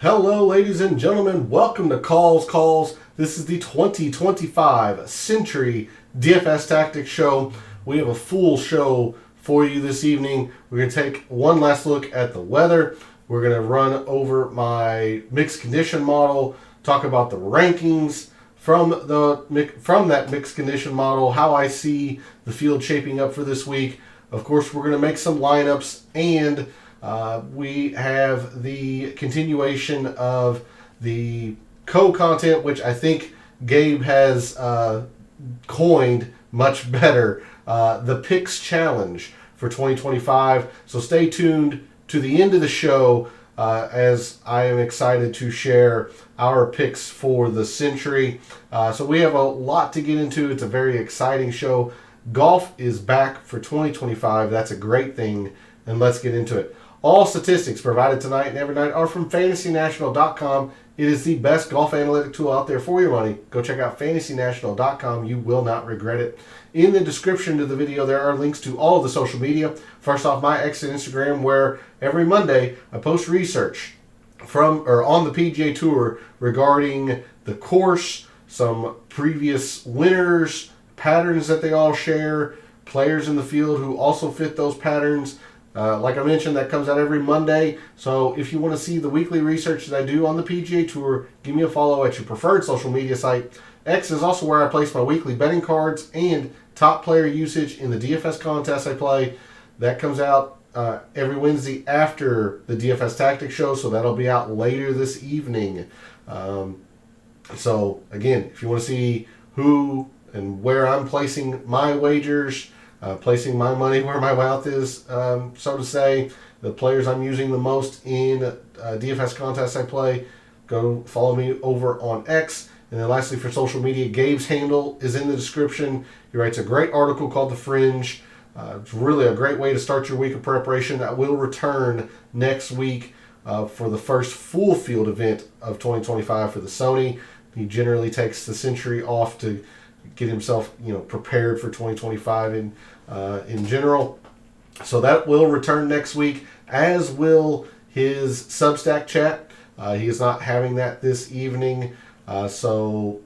Hello, ladies and gentlemen. Welcome to Calls. This is the 2025 Sentry DFS Tactics show. We have a full show for you this evening. We're going to take one last look at the weather. We're going to run over my mixed condition model, talk about the rankings from that mixed condition model, how I see the field shaping up for this week. Of course, we're going to make some lineups, and we have the continuation of the co-content, which I think Gabe has coined much better, the Picks Challenge for 2025. So stay tuned to the end of the show as I am excited to share our picks for the Sentry. So we have a lot to get into. It's a very exciting show. Golf is back for 2025. That's a great thing, and let's get into it. All statistics provided tonight and every night are from FantasyNational.com. It is the best golf analytic tool out there for your money. Go check out FantasyNational.com. You will not regret it. In the description to the video, there are links to all of the social media. First off, my X and Instagram, where every Monday I post research from or on the PGA Tour regarding the course, some previous winners, patterns that they all share, players in the field who also fit those patterns. Like I mentioned, that comes out every Monday. So if you want to see the weekly research that I do on the PGA Tour, give me a follow at your preferred social media site. X is also where I place my weekly betting cards and top player usage in the DFS contest I play. That comes out every Wednesday after the DFS Tactics show, so that'll be out later this evening. So again, if you want to see who and where I'm placing my wagers, placing my money where my mouth is, so to say, the players I'm using the most in DFS contests I play, go follow me over on X. And then lastly, for social media, Gabe's handle is in the description. He writes a great article called The Fringe. It's really a great way to start your week of preparation. That will return next week for the first full field event of 2025 for the Sony. He generally takes the Sentry off to get himself, prepared for 2025 in general. So that will return next week, as will his Substack chat. He is not having that this evening, so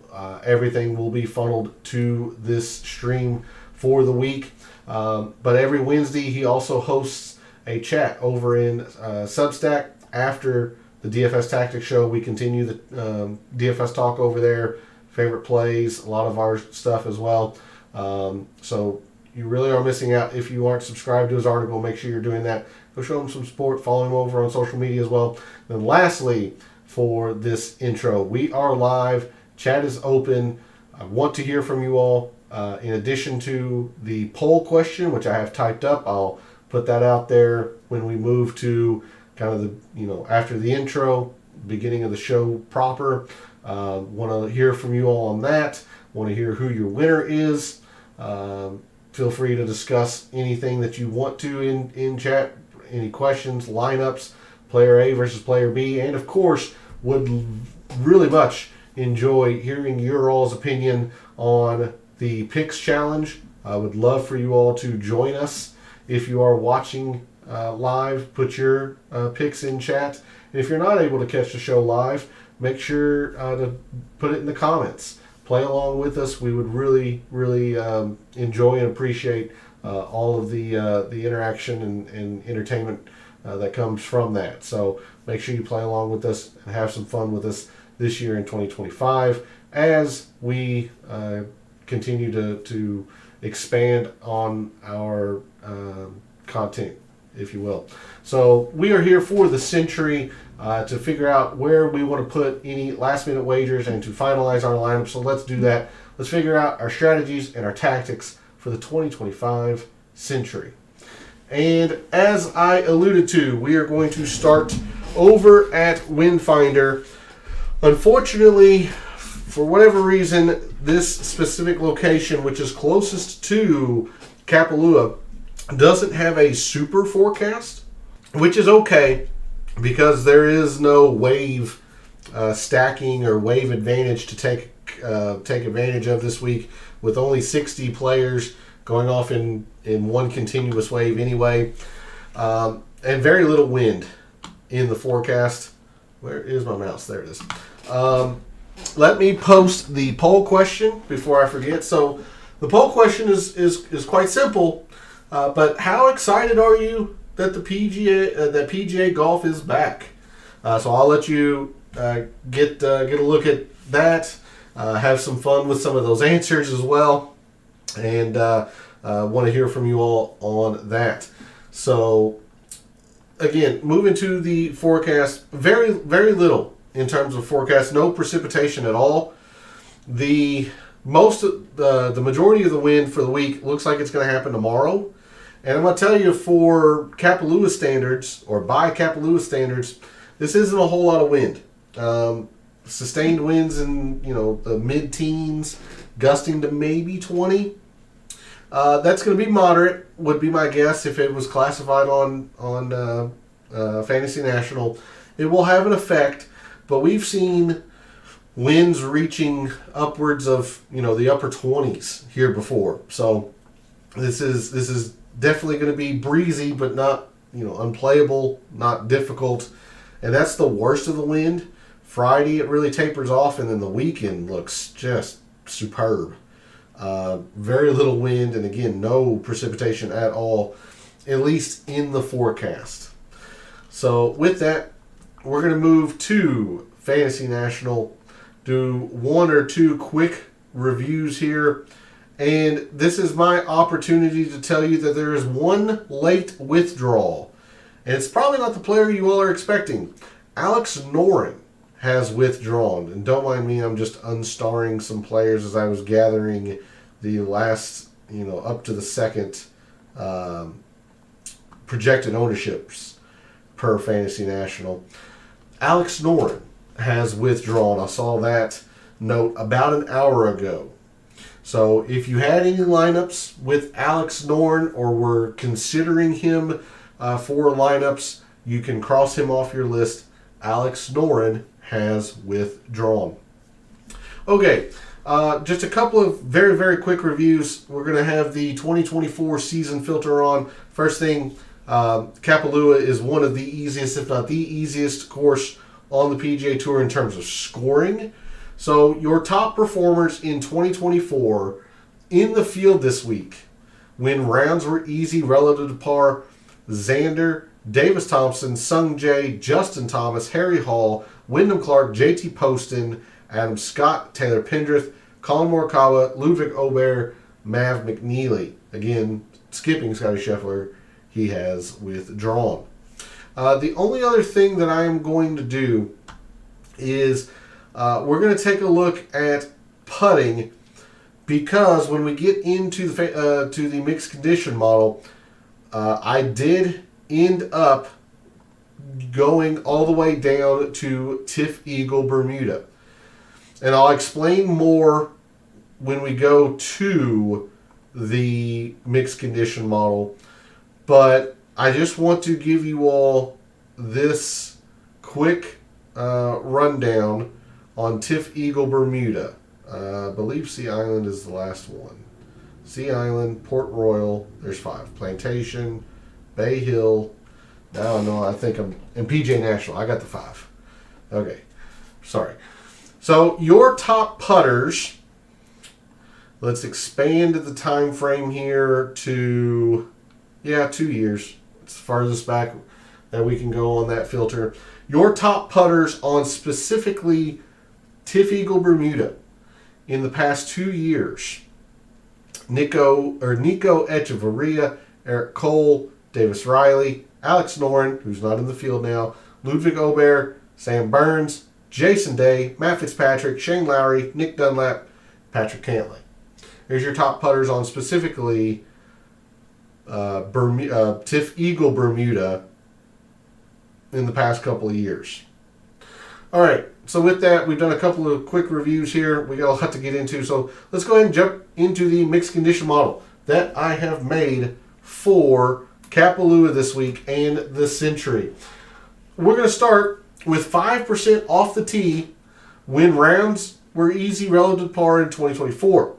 everything will be funneled to this stream for the week. But every Wednesday, he also hosts a chat over in Substack. After the DFS Tactics show, we continue the DFS talk over there. Favorite plays, a lot of our stuff as well. So you really are missing out if you aren't subscribed to his article. Make sure you're doing that. Go show him some support. Follow him over on social media as well. And lastly, for this intro, we are live. Chat is open. I want to hear from you all. In addition to the poll question, which I have typed up, I'll put that out there when we move to kind of the, after the intro, beginning of the show proper. Want to hear from you all on that. Want to hear who your winner is. Feel free to discuss anything that you want to in chat. Any questions, lineups, player A versus player B. And of course, would really much enjoy hearing your all's opinion on the Picks Challenge. I would love for you all to join us. If you are watching live, put your picks in chat. And if you're not able to catch the show live, make sure to put it in the comments. Play along with us. We would really, really enjoy and appreciate all of the interaction and entertainment that comes from that. So make sure you play along with us and have some fun with us this year in 2025 as we continue to expand on our content, if you will. So we are here for the Sentry to figure out where we want to put any last minute wagers and to finalize our lineup. So let's do that. Let's figure out our strategies and our tactics for the 2025 Sentry. And as I alluded to, we are going to start over at Windfinder. Unfortunately, for whatever reason, this specific location, which is closest to Kapalua, doesn't have a super forecast, which is okay because there is no wave stacking or wave advantage to take advantage of this week, with only 60 players going off in one continuous wave anyway, and very little wind in the forecast. Where is my mouse? There it is. Let me post the poll question before I forget. So the poll question is quite simple, but how excited are you that the PGA golf is back? So I'll let you get a look at that, have some fun with some of those answers as well, and want to hear from you all on that. So again, moving to the forecast, very little in terms of forecast, no precipitation at all. The majority of the wind for the week looks like it's going to happen tomorrow. And I'm going to tell you, for Kapalua standards, or by Kapalua standards, this isn't a whole lot of wind. Sustained winds in the mid-teens, gusting to maybe 20. That's going to be moderate, would be my guess if it was classified on Fantasy National. It will have an effect, but we've seen winds reaching upwards of the upper 20s here before. So this is definitely going to be breezy, but not unplayable, not difficult. And that's the worst of the wind. Friday it really tapers off, and then the weekend looks just superb. Very little wind, and again, no precipitation at all, at least in the forecast. So with that, we're going to move to Fantasy National, do one or two quick reviews here. And this is my opportunity to tell you that there is one late withdrawal. And it's probably not the player you all are expecting. Alex Noren has withdrawn. And don't mind me, I'm just unstarring some players as I was gathering the last, up to the second projected ownerships per Fantasy National. Alex Noren has withdrawn. I saw that note about an hour ago. So if you had any lineups with Alex Noren or were considering him for lineups, you can cross him off your list. Alex Noren has withdrawn. Okay, just a couple of very quick reviews. We're going to have the 2024 season filter on. First thing, Kapalua is one of the easiest, if not the easiest, course on the PGA Tour in terms of scoring. So your top performers in 2024 in the field this week, when rounds were easy relative to par: Xander, Davis Thompson, Sung Jae, Justin Thomas, Harry Hall, Wyndham Clark, JT Poston, Adam Scott, Taylor Pendrith, Colin Morikawa, Ludwig Aubert, Mav McNeely. Again, skipping Scotty Scheffler, he has withdrawn. The only other thing that I am going to do is we're going to take a look at putting, because when we get into the to the mixed condition model, I did end up going all the way down to Tiff Eagle Bermuda. And I'll explain more when we go to the mixed condition model. But I just want to give you all this quick rundown on Tiff Eagle Bermuda. I believe Sea Island is the last one. Sea Island, Port Royal, there's 5. Plantation, Bay Hill. Now I know, I think I'm in PGA National. I got the 5. Okay, sorry. So your top putters, let's expand the time frame here to 2 years. It's the farthest back that we can go on that filter. Your top putters on specifically Tiff Eagle Bermuda in the past 2 years: Nico Echeverria, Eric Cole, Davis Riley, Alex Noren, who's not in the field now, Ludwig Aubert, Sam Burns, Jason Day, Matt Fitzpatrick, Shane Lowry, Nick Dunlap, Patrick Cantlay. Here's your top putters on specifically Tiff Eagle Bermuda in the past couple of years. All right, so with that, we've done a couple of quick reviews here. We got a lot to get into, so let's go ahead and jump into the mixed condition model that I have made for Kapalua this week and the Sentry. We're going to start with 5% off the tee when rounds were easy relative to par in 2024.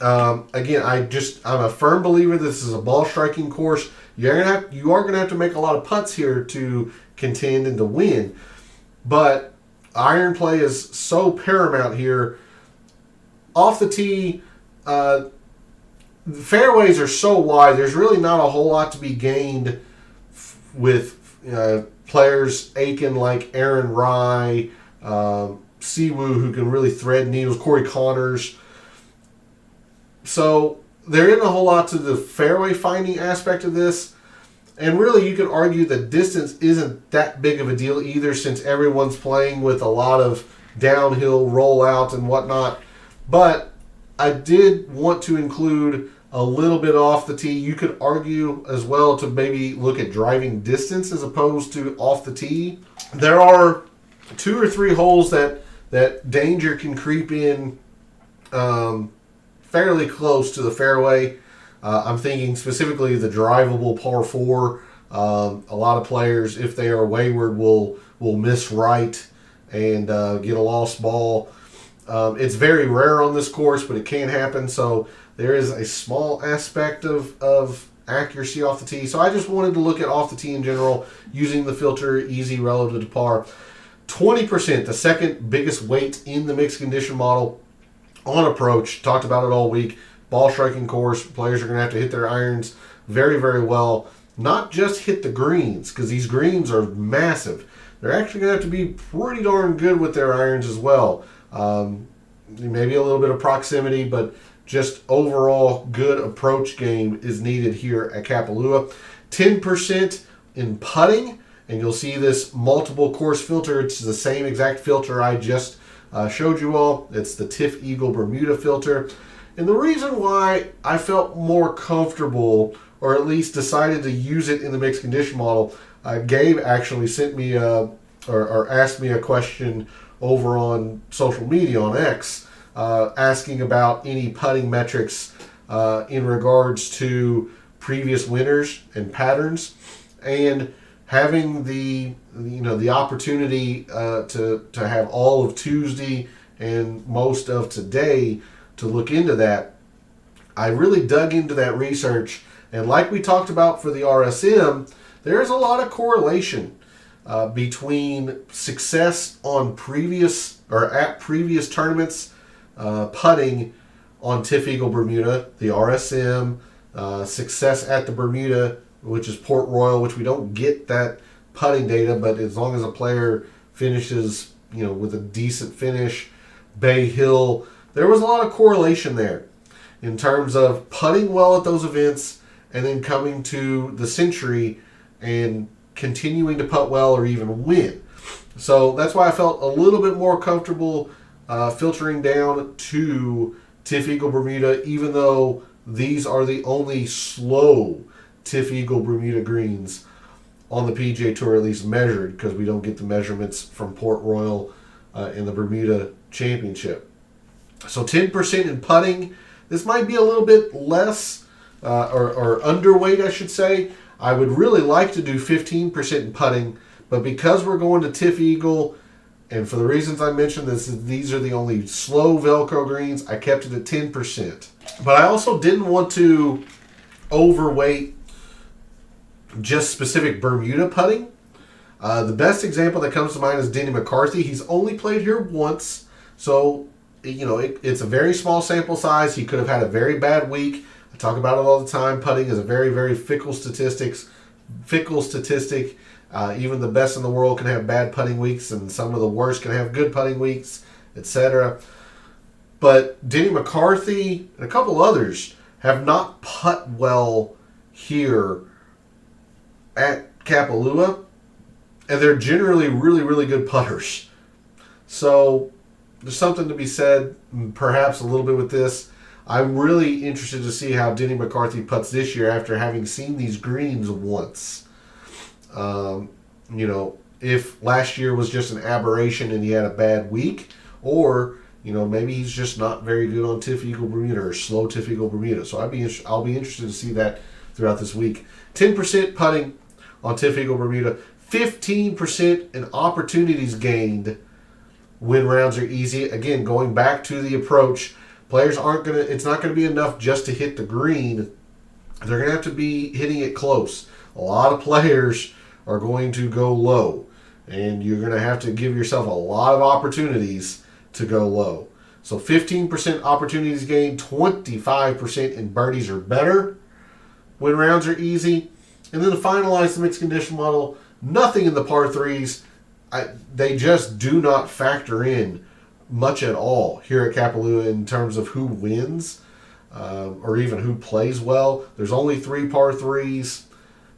Again, I'm a firm believer this is a ball striking course. You are going to have to make a lot of putts here to contend and to win. but iron play is so paramount here. Off the tee, the fairways are so wide, there's really not a whole lot to be gained with players aching like Aaron Rye, Siwoo, who can really thread needles, Corey Connors. So there isn't a whole lot to the fairway finding aspect of this. And really, you could argue that distance isn't that big of a deal either, since everyone's playing with a lot of downhill rollout and whatnot. But I did want to include a little bit off the tee. You could argue as well to maybe look at driving distance as opposed to off the tee. There are 2 or 3 holes that danger can creep in fairly close to the fairway. I'm thinking specifically the drivable par 4. A lot of players, if they are wayward, will miss right and get a lost ball. It's very rare on this course, but it can happen. So there is a small aspect of accuracy off the tee. So I just wanted to look at off the tee in general, using the filter easy relative to par. 20%, the second biggest weight in the mixed condition model on approach. Talked about it all week. Ball striking course, players are going to have to hit their irons very, very well. Not just hit the greens, because these greens are massive. They're actually going to have to be pretty darn good with their irons as well. Maybe a little bit of proximity, but just overall good approach game is needed here at Kapalua. 10% in putting, and you'll see this multiple course filter. It's the same exact filter I just showed you all. It's the TIFF Eagle Bermuda filter. And the reason why I felt more comfortable, or at least decided to use it in the mixed condition model, Gabe actually sent me or asked me a question over on social media on X, asking about any putting metrics in regards to previous winners and patterns, and having the opportunity to have all of Tuesday and most of today to look into that. I really dug into that research, and like we talked about for the RSM, there's a lot of correlation between success on previous or at previous tournaments putting on TIFF Eagle Bermuda, the RSM, success at the Bermuda, which is Port Royal, which we don't get that putting data, but as long as a player finishes with a decent finish, Bay Hill, there was a lot of correlation there in terms of putting well at those events and then coming to the Sentry and continuing to putt well or even win. So that's why I felt a little bit more comfortable filtering down to TIFF Eagle Bermuda, even though these are the only slow TIFF Eagle Bermuda greens on the PGA Tour, at least measured, because we don't get the measurements from Port Royal in the Bermuda Championship. So 10% in putting. This might be a little bit less or underweight, I should say. I would really like to do 15% in putting, but because we're going to TIFF Eagle, and for the reasons I mentioned, these are the only slow Velcro greens, I kept it at 10%. But I also didn't want to overweight just specific Bermuda putting. The best example that comes to mind is Denny McCarthy. He's only played here once, so it's a very small sample size. He could have had a very bad week. I talk about it all the time. Putting is a very, very fickle statistic. Even the best in the world can have bad putting weeks, and some of the worst can have good putting weeks, etc. But Denny McCarthy and a couple others have not putt well here at Kapalua, and they're generally really, really good putters. So there's something to be said, perhaps a little bit with this. I'm really interested to see how Denny McCarthy putts this year after having seen these greens once. If last year was just an aberration and he had a bad week, or maybe he's just not very good on TIFF Eagle Bermuda or slow TIFF Eagle Bermuda. So I'll be interested to see that throughout this week. 10% putting on TIFF Eagle Bermuda, 15% in opportunities gained when rounds are easy. Again, going back to the approach, players it's not going to be enough just to hit the green. They're going to have to be hitting it close. A lot of players are going to go low. and you're going to have to give yourself a lot of opportunities to go low. So 15% opportunities gained, 25% in birdies or better when rounds are easy. And then to finalize the mixed condition model, nothing in the par threes. They just do not factor in much at all here at Kapalua in terms of who wins or even who plays well. There's only 3 par threes.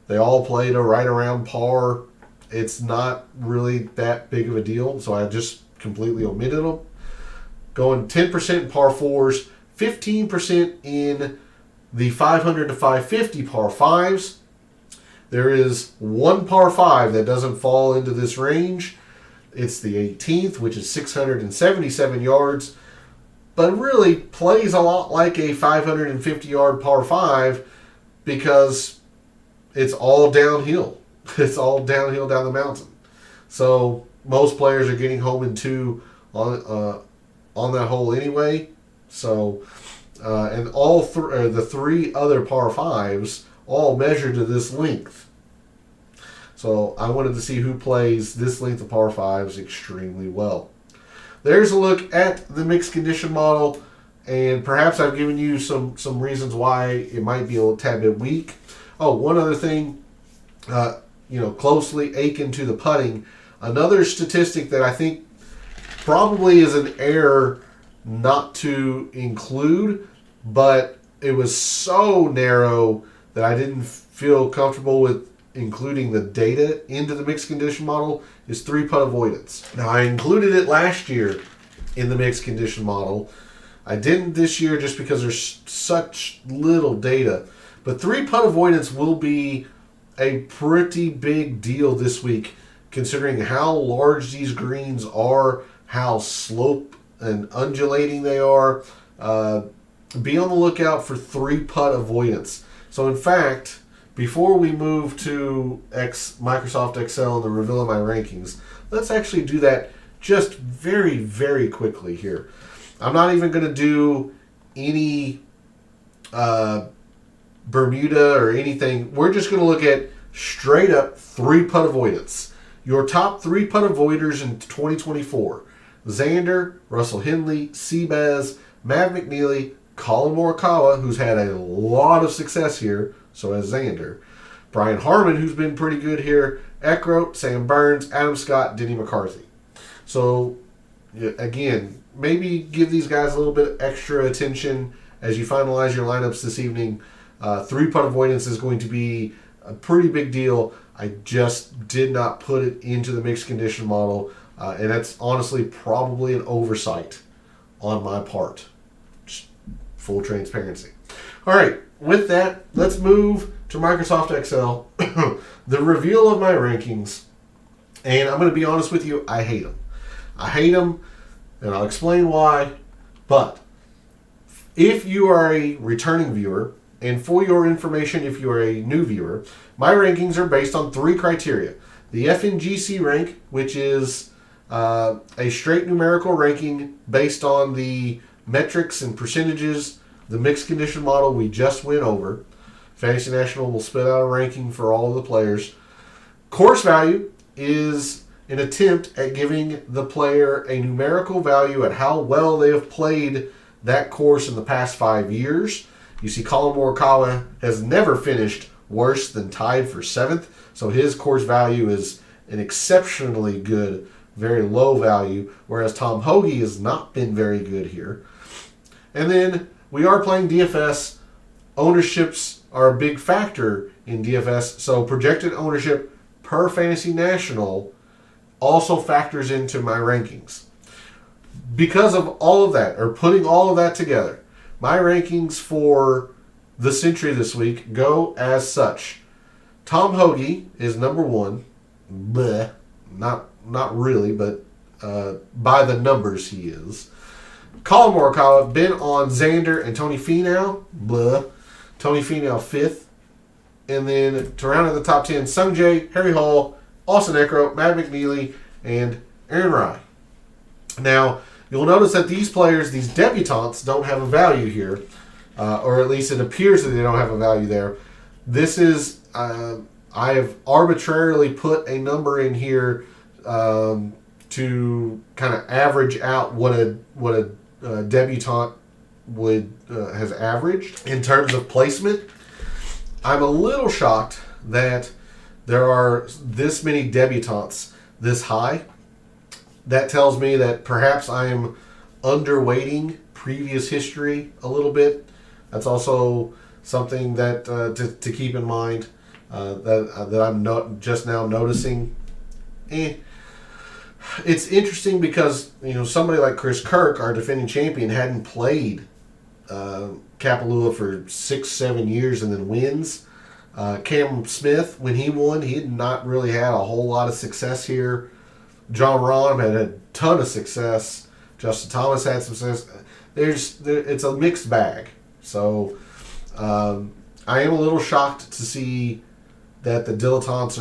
They all played right around par. It's not really that big of a deal, so I just completely omitted them. Going 10% in par fours, 15% in the 500 to 550 par fives. There is one par 5 that doesn't fall into this range. It's the 18th, which is 677 yards, but really plays a lot like a 550-yard par 5 because it's all downhill. It's all downhill down the mountain. So most players are getting home in 2 on that hole anyway. So and all the 3 other par 5s all measure to this length. So I wanted to see who plays this length of par 5s extremely well. There's a look at the mixed condition model, and perhaps I've given you some reasons why it might be a tad bit weak. Oh, one other thing, closely akin to the putting, another statistic that I think probably is an error not to include, but it was so narrow that I didn't feel comfortable with including the data into the mixed condition model, is 3-putt avoidance. Now, I included it last year in the mixed condition model. I didn't this year just because there's such little data. But 3-putt avoidance will be a pretty big deal this week, considering how large these greens are, how slope and undulating they are. Be on the lookout for 3-putt avoidance. So in fact, before we move to Microsoft Excel and the reveal of my rankings, let's actually do that just very, very quickly here. I'm not even going to do any Bermuda or anything. We're just going to look at straight up 3-putt avoidance. Your top 3-putt avoiders in 2024. Xander, Russell Henley, Seabass, Matt McNeely, Colin Morikawa, who's had a lot of success here, so has Xander. Brian Harman, who's been pretty good here. Eckroat, Sam Burns, Adam Scott, Denny McCarthy. So, again, maybe give these guys a little bit extra attention as you finalize your lineups this evening. 3-putt avoidance is going to be a pretty big deal. I just did not put it into the mixed condition model, and that's honestly probably an oversight on my part. Just full transparency. All right, with that, let's move to Microsoft Excel, the reveal of my rankings, and I'm going to be honest with you, I hate them. I hate them, and I'll explain why, but if you are a returning viewer, and for your information, if you are a new viewer, my rankings are based on 3 criteria. The FNGC rank, which is a straight numerical ranking based on the metrics and percentages, the mixed condition model we just went over. Fantasy National will spit out a ranking for all of the players. Course value is an attempt at giving the player a numerical value at how well they have played that course in the past 5 years. You see, Colin Morikawa has never finished worse than tied for 7th, so his course value is an exceptionally good, very low value, whereas Tom Hoge has not been very good here. And then we are playing DFS. Ownerships are a big factor in DFS, so projected ownership per Fantasy National also factors into my rankings. Because of all of that, or putting all of that together, my rankings for the Sentry this week go as such. Tom Hoge is number 1. Bleh. Not really, but by the numbers he is. Colin Morikawa, been on Xander and Tony Finau. Bleh. Tony Finau 5th. And then to round out the top 10, Sung Jae, Harry Hall, Austin Eckroat, Matt McNeely, and Aaron Rai. Now, you'll notice that these players, these debutantes, don't have a value here, or at least it appears that they don't have a value there. This is, I have arbitrarily put a number in here to kind of average out what a debutante would has averaged in terms of placement. I'm a little shocked that there are this many debutantes this high. That tells me that perhaps I am underweighting previous history a little bit. That's also something that to keep in mind that I'm just now noticing. It's interesting because somebody like Chris Kirk, our defending champion, hadn't played Kapalua for 6-7 years and then wins. Cam Smith, when he won, he had not really had a whole lot of success here. John Rahm had a ton of success. Justin Thomas had some success. It's a mixed bag. So I am a little shocked to see that the dilettantes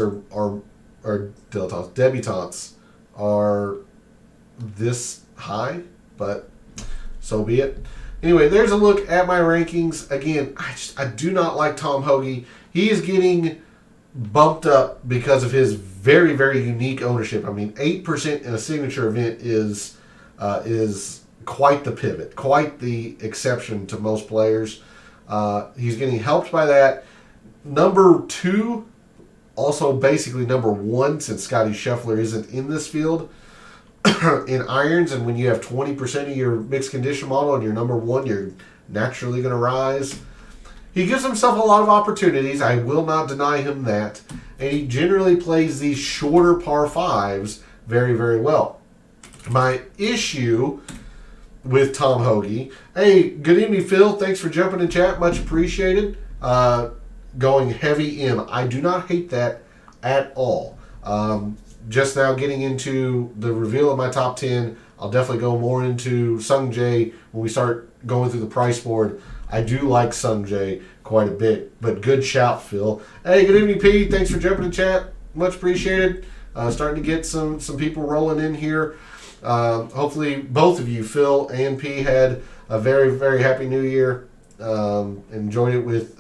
debutantes are this high, but so be it. Anyway, there's a look at my rankings. Again, I do not like Tom Hoge. He is getting bumped up because of his very, very unique ownership. I mean, 8% in a signature event is quite the pivot, quite the exception to most players. He's getting helped by that. Number 2, also basically number 1, since Scotty Scheffler isn't in this field, in irons, and when you have 20% of your mixed condition model and you're number 1, you're naturally going to rise. He gives himself a lot of opportunities. I will not deny him that. And he generally plays these shorter par 5s very, very well. My issue with Tom Hoge. Hey, good evening, Phil. Thanks for jumping in chat. Much appreciated. Going heavy in. I do not hate that at all. Just now getting into the reveal of my top 10. I'll definitely go more into Sung Jae when we start going through the price board. I do like Sung Jae quite a bit, but good shout, Phil. Hey, good evening, P. Thanks for jumping in chat. Much appreciated. Starting to get some people rolling in here. Hopefully both of you, Phil and P, had a very, very happy new year. Enjoyed it with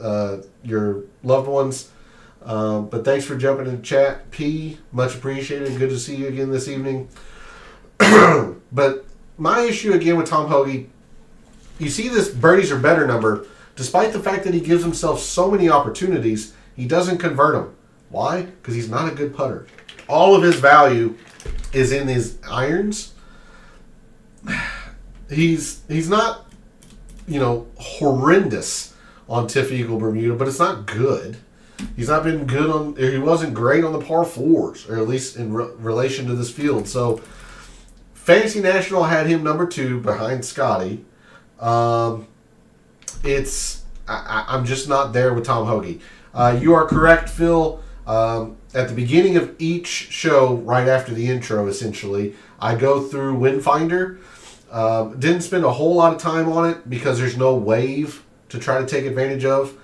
your loved ones. But thanks for jumping in the chat, P. Much appreciated. Good to see you again this evening. But my issue again with Tom Hoge, you see this birdies are better number. Despite the fact that he gives himself so many opportunities, he doesn't convert them. Why? Because he's not a good putter. All of his value is in his irons. He's not, horrendous on Tiff Eagle Bermuda, but it's not good. He's not been good on. He wasn't great on the par 4s, or at least in relation to this field. So, Fantasy National had him number 2 behind Scotty. I'm just not there with Tom Hoge. You are correct, Phil. At the beginning of each show, right after the intro, essentially, I go through Windfinder. Didn't spend a whole lot of time on it because there's no wave to try to take advantage of.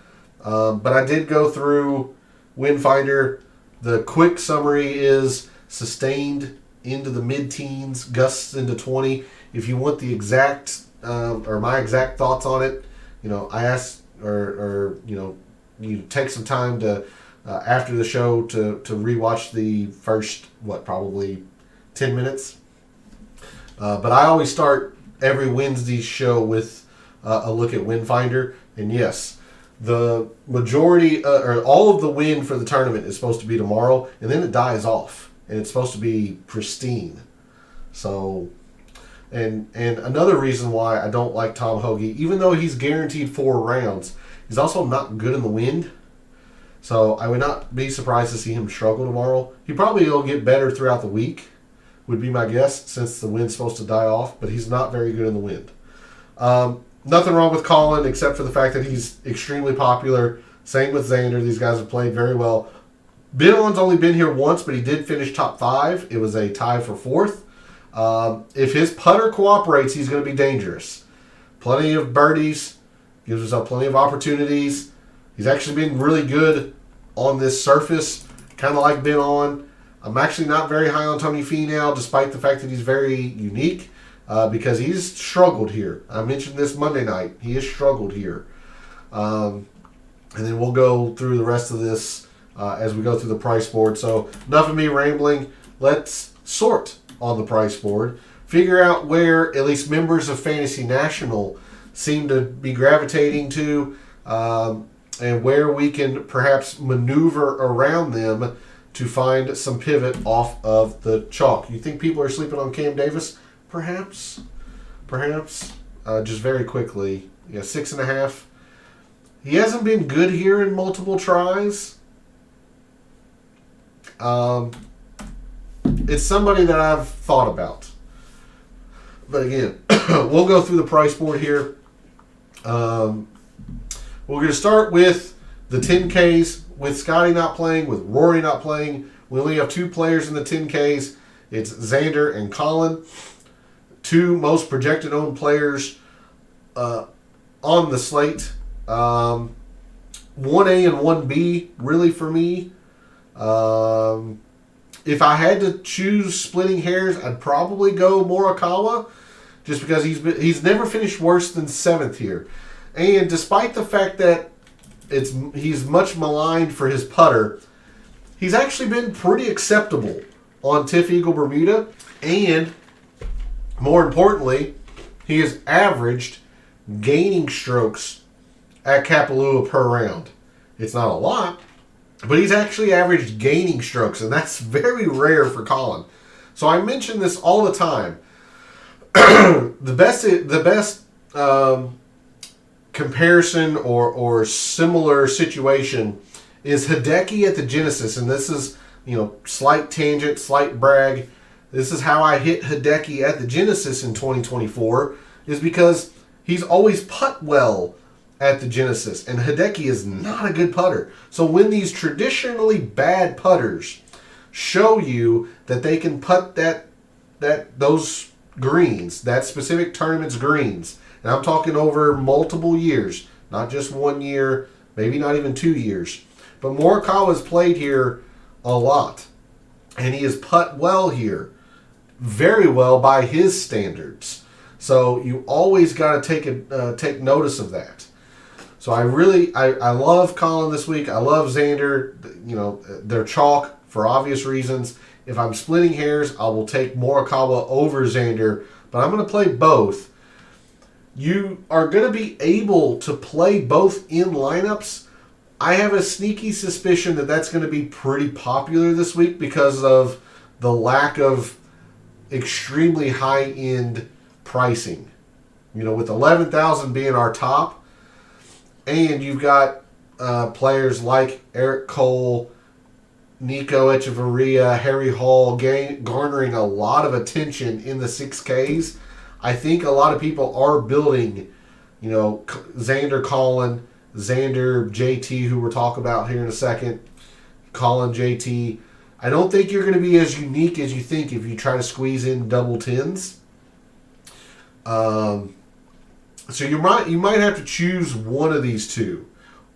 But I did go through Windfinder. The quick summary is sustained into the mid-teens, gusts into 20. If you want the exact or my exact thoughts on it, I asked you take some time to after the show to rewatch the first probably 10 minutes. But I always start every Wednesday show with a look at Windfinder, and yes, the majority or all of the wind for the tournament is supposed to be tomorrow, and then it dies off, and it's supposed to be pristine. So, and another reason why I don't like Tom Hoge, even though he's guaranteed 4 rounds, he's also not good in the wind. So I would not be surprised to see him struggle tomorrow. He probably will get better throughout the week, would be my guess, since the wind's supposed to die off, but he's not very good in the wind. Nothing wrong with Colin except for the fact that he's extremely popular. Same with Xander. These guys have played very well. Binon's only been here once, but he did finish top 5. It was a tie for 4th. If his putter cooperates, he's going to be dangerous. Plenty of birdies. Gives himself plenty of opportunities. He's actually been really good on this surface, kind of like Binon. I'm actually not very high on Tony Finau, despite the fact that he's very unique, because he's struggled here. I mentioned this Monday night. He has struggled here. And then we'll go through the rest of this as we go through the price board. So enough of me rambling. Let's sort on the price board, figure out where at least members of Fantasy National seem to be gravitating to, and where we can perhaps maneuver around them to find some pivot off of the chalk. You think people are sleeping on Cam Davis? Perhaps. Just very quickly, 6.5. He hasn't been good here in multiple tries. It's somebody that I've thought about. But again, we'll go through the price board here. We're going to start with the 10Ks, with Scotty not playing, with Rory not playing. We only have 2 players in the 10Ks. It's Xander and Colin. 2 most projected owned players on the slate. 1A and 1B, really, for me. If I had to choose splitting hairs, I'd probably go Morikawa, just because he's never finished worse than 7th here. And despite the fact that he's much maligned for his putter, he's actually been pretty acceptable on Tiff Eagle Bermuda. And more importantly, he has averaged gaining strokes at Kapalua per round. It's not a lot, but he's actually averaged gaining strokes, and that's very rare for Colin. So I mention this all the time. The best comparison or similar situation is Hideki at the Genesis, and this is, slight tangent, slight brag. This is how I hit Hideki at the Genesis in 2024, is because he's always putt well at the Genesis, and Hideki is not a good putter. So when these traditionally bad putters show you that they can putt those greens, that specific tournament's greens, and I'm talking over multiple years, not just 1 year, maybe not even 2 years, but Morikawa's played here a lot, and he has putt well here, very well by his standards. So you always got to take notice of that. So I love Colin this week. I love Xander. They're chalk for obvious reasons. If I'm splitting hairs, I will take Morikawa over Xander, but I'm going to play both. You are going to be able to play both in lineups. I have a sneaky suspicion that that's going to be pretty popular this week because of the lack of extremely high-end pricing. With 11,000 being our top, and you've got players like Eric Cole, Nico Echeverria, Harry Hall garnering a lot of attention in the 6Ks. I think a lot of people are building, Xander Colin, Xander JT, who we'll talk about here in a second, Colin JT. I don't think you're going to be as unique as you think if you try to squeeze in double 10s. So you might have to choose one of these two,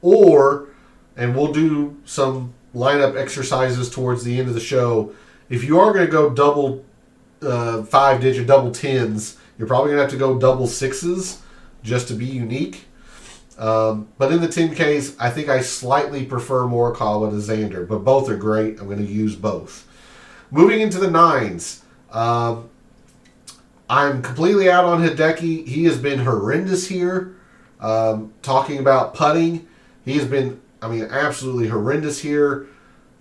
and we'll do some lineup exercises towards the end of the show. If you are going to go double 5-digit double 10s, you're probably going to have to go double 6s just to be unique. But in the 10Ks, I think I slightly prefer Morikawa to Xander, but both are great. I'm going to use both. Moving into the 9s. I'm completely out on Hideki. He has been horrendous here. Talking about putting, he has been, absolutely horrendous here.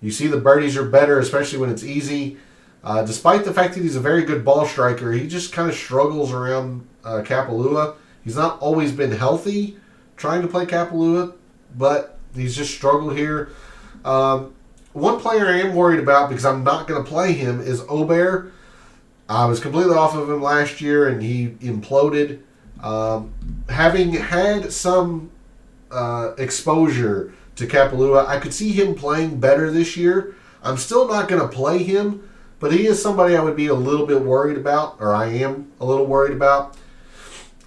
You see the birdies are better, especially when it's easy. Despite the fact that he's a very good ball striker, he just kind of struggles around Kapalua. He's not always been healthy trying to play Kapalua, but he's just struggled here. One player I am worried about, because I'm not going to play him, is Obear. I was completely off of him last year, and he imploded. Having had some exposure to Kapalua, I could see him playing better this year. I'm still not going to play him, but he is somebody I would be a little bit worried about, or I am a little worried about.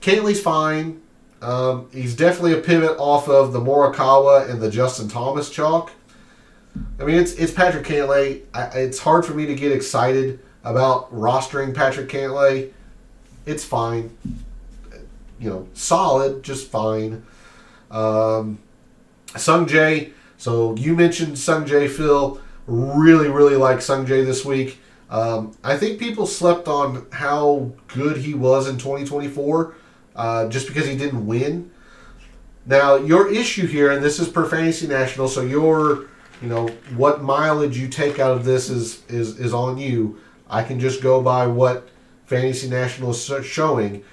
Cantley's fine. He's definitely a pivot off of the Morikawa and the Justin Thomas chalk. It's Patrick Cantlay. It's hard for me to get excited about rostering Patrick Cantlay. It's fine. Solid, just fine. Sung Jae. So you mentioned Sung Jae, Phil. Really, really like Sung Jae this week. I think people slept on how good he was in 2024 just because he didn't win. Now, your issue here, and this is per Fantasy National, so what mileage you take out of this is on you. I can just go by what Fantasy National is showing.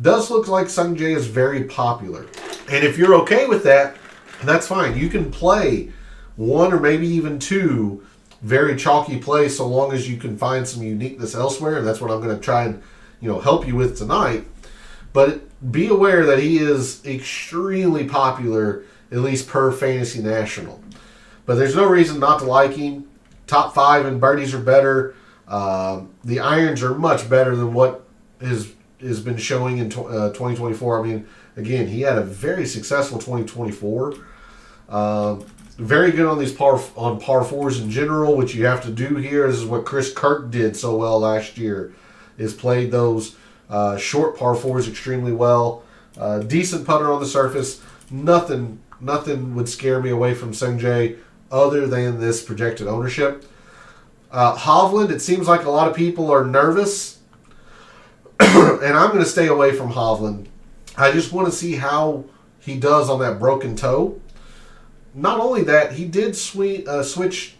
Does look like Sung Jae is very popular. And if you're okay with that, that's fine. You can play one or maybe even two very chalky plays so long as you can find some uniqueness elsewhere. And that's what I'm going to try and help you with tonight. But be aware that he is extremely popular, at least per Fantasy National. But there's no reason not to like him. Top 5 and birdies are better. The irons are much better than what has been showing in 2024. I mean, again, he had a very successful 2024. Very good on these par 4s in general, which you have to do here. This is what Chris Kirk did so well last year, is played those short par 4s extremely well. Decent putter on the surface. Nothing would scare me away from Sung Jae other than this projected ownership. Hovland, it seems like a lot of people are nervous, and I'm going to stay away from Hovland. I just want to see how he does on that broken toe. Not only that, he did switch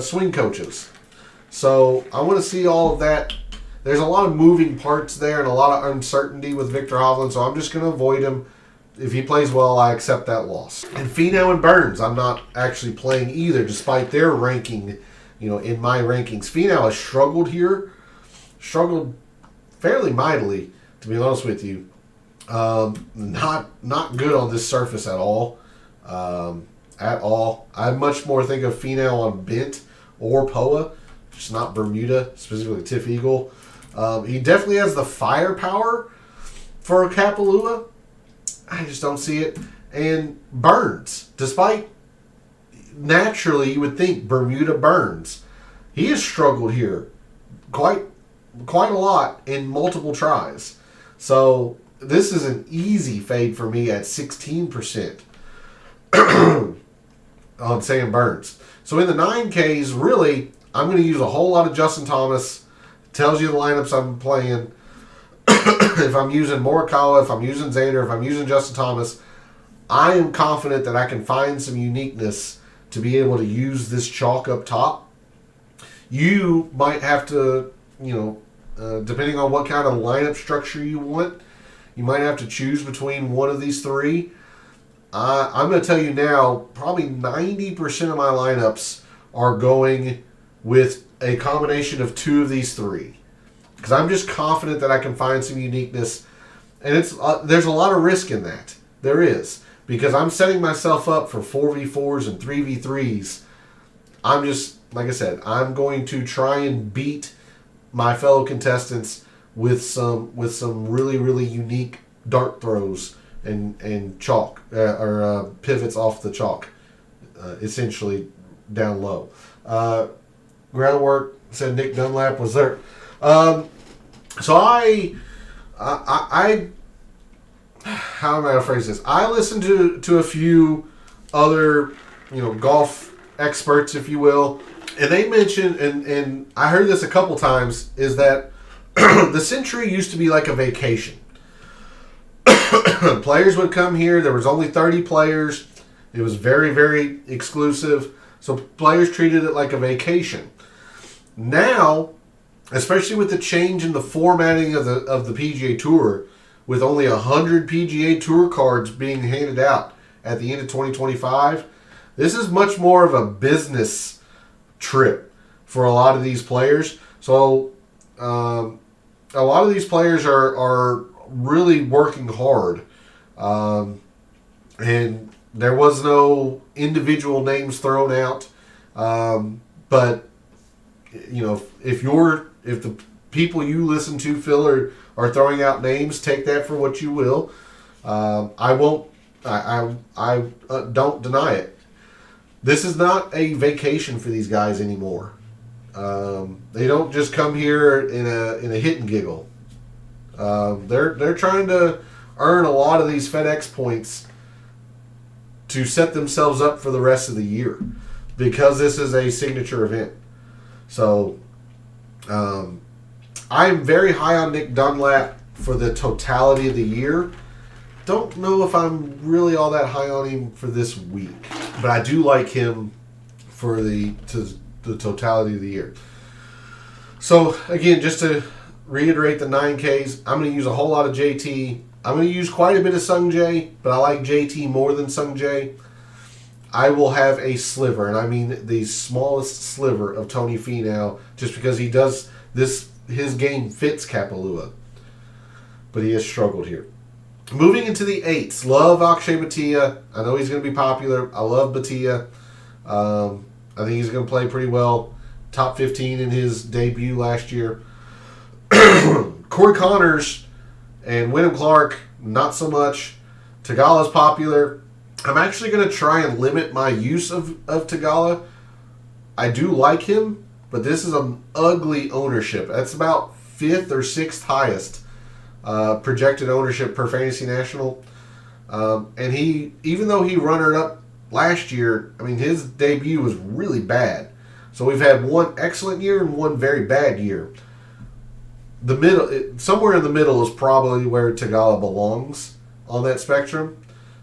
swing coaches. So I want to see all of that. There's a lot of moving parts there and a lot of uncertainty with Victor Hovland, so I'm just going to avoid him. If he plays well, I accept that loss. And Finau and Burns, I'm not actually playing either, despite their ranking, in my rankings. Finau has struggled here. Struggled fairly mightily, to be honest with you. Not good on this surface at all. I much more think of Finau on bent or POA, just not Bermuda, specifically Tiff Eagle. He definitely has the firepower for a Kapalua. I just don't see it. And Burns, despite naturally you would think Bermuda Burns, he has struggled here quite a lot in multiple tries. So this is an easy fade for me at 16% on Sam Burns. So in the 9Ks, really, I'm going to use a whole lot of Justin Thomas. Tells you the lineups I'm playing. If I'm using Morikawa, if I'm using Xander, if I'm using Justin Thomas, I am confident that I can find some uniqueness to be able to use this chalk up top. You might have to, depending on what kind of lineup structure you want, you might have to choose between one of these three. I'm going to tell you now, probably 90% of my lineups are going with a combination of two of these three. Because I'm just confident that I can find some uniqueness. And there's a lot of risk in that. There is. Because I'm setting myself up for 4v4s and 3v3s. I'm just, like I said, I'm going to try and beat my fellow contestants with some really, really unique dart throws and chalk, or pivots off the chalk, essentially down low. Groundwork, said Nick Dunlap was there. So I how am I going to phrase this? I listened to a few other, golf experts, if you will, and they mentioned, and I heard this a couple times, is that the Sentry used to be like a vacation. Players would come here. There was only 30 players. It was very, very exclusive. So players treated it like a vacation. Now, especially with the change in the formatting of the PGA Tour, with only 100 PGA Tour cards being handed out at the end of 2025, this is much more of a business trip for a lot of these players. So a lot of these players are really working hard. And there was no individual names thrown out. But, if the people you listen to, Phil, are throwing out names, take that for what you will. I don't deny it. This is not a vacation for these guys anymore. They don't just come here in a hit and giggle. They're trying to earn a lot of these FedEx points to set themselves up for the rest of the year, because this is a signature event. So I'm very high on Nick Dunlap for the totality of the year. Don't know if I'm really all that high on him for this week, but I do like him for the totality of the year. So again, just to reiterate the 9Ks, I'm going to use a whole lot of JT. I'm going to use quite a bit of Sung Jae, but I like JT more than Sung Jae. I will have a sliver, and I mean the smallest sliver of Tony Finau, just because he does this. His game fits Kapalua, but he has struggled here. Moving into the 8s, love Akshay Bhatia. I know he's going to be popular. I love Bhatia. I think he's going to play pretty well. Top 15 in his debut last year. Corey Connors and Wyndham Clark, not so much. Tagala's popular. I'm actually going to try and limit my use of Tagala. I do like him, but this is an ugly ownership. That's about 5th or 6th highest projected ownership per Fantasy National. And he, even though he runner up last year, I mean, his debut was really bad. So we've had one excellent year and one very bad year. The middle, somewhere in the middle is probably where Tagala belongs on that spectrum.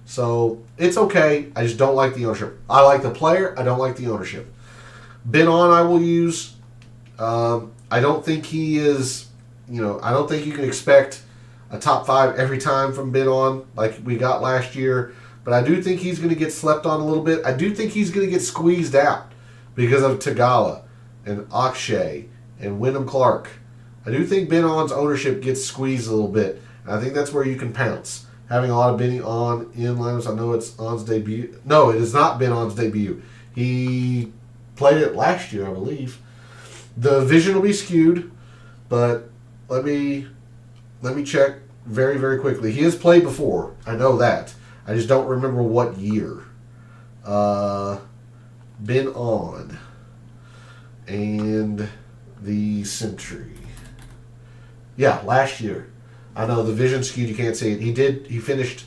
So it's okay. I just don't like the ownership. I like the player. I don't like the ownership. Ben On I will use. I don't think he is, I don't think you can expect a top 5 every time from Ben On like we got last year. But I do think he's going to get slept on a little bit. I do think he's going to get squeezed out because of Tagala and Akshay and Wyndham Clark. I do think Ben On's ownership gets squeezed a little bit. And I think that's where you can pounce. Having a lot of Ben On in lineups. I know it's On's debut. No, it is not Ben On's debut. He played it last year, I believe. The vision will be skewed, but let me check very, very quickly. He has played before. I know that. I just don't remember what year. Ben On and the Sentry. Yeah, last year. I know the vision skewed. You can't see it. He finished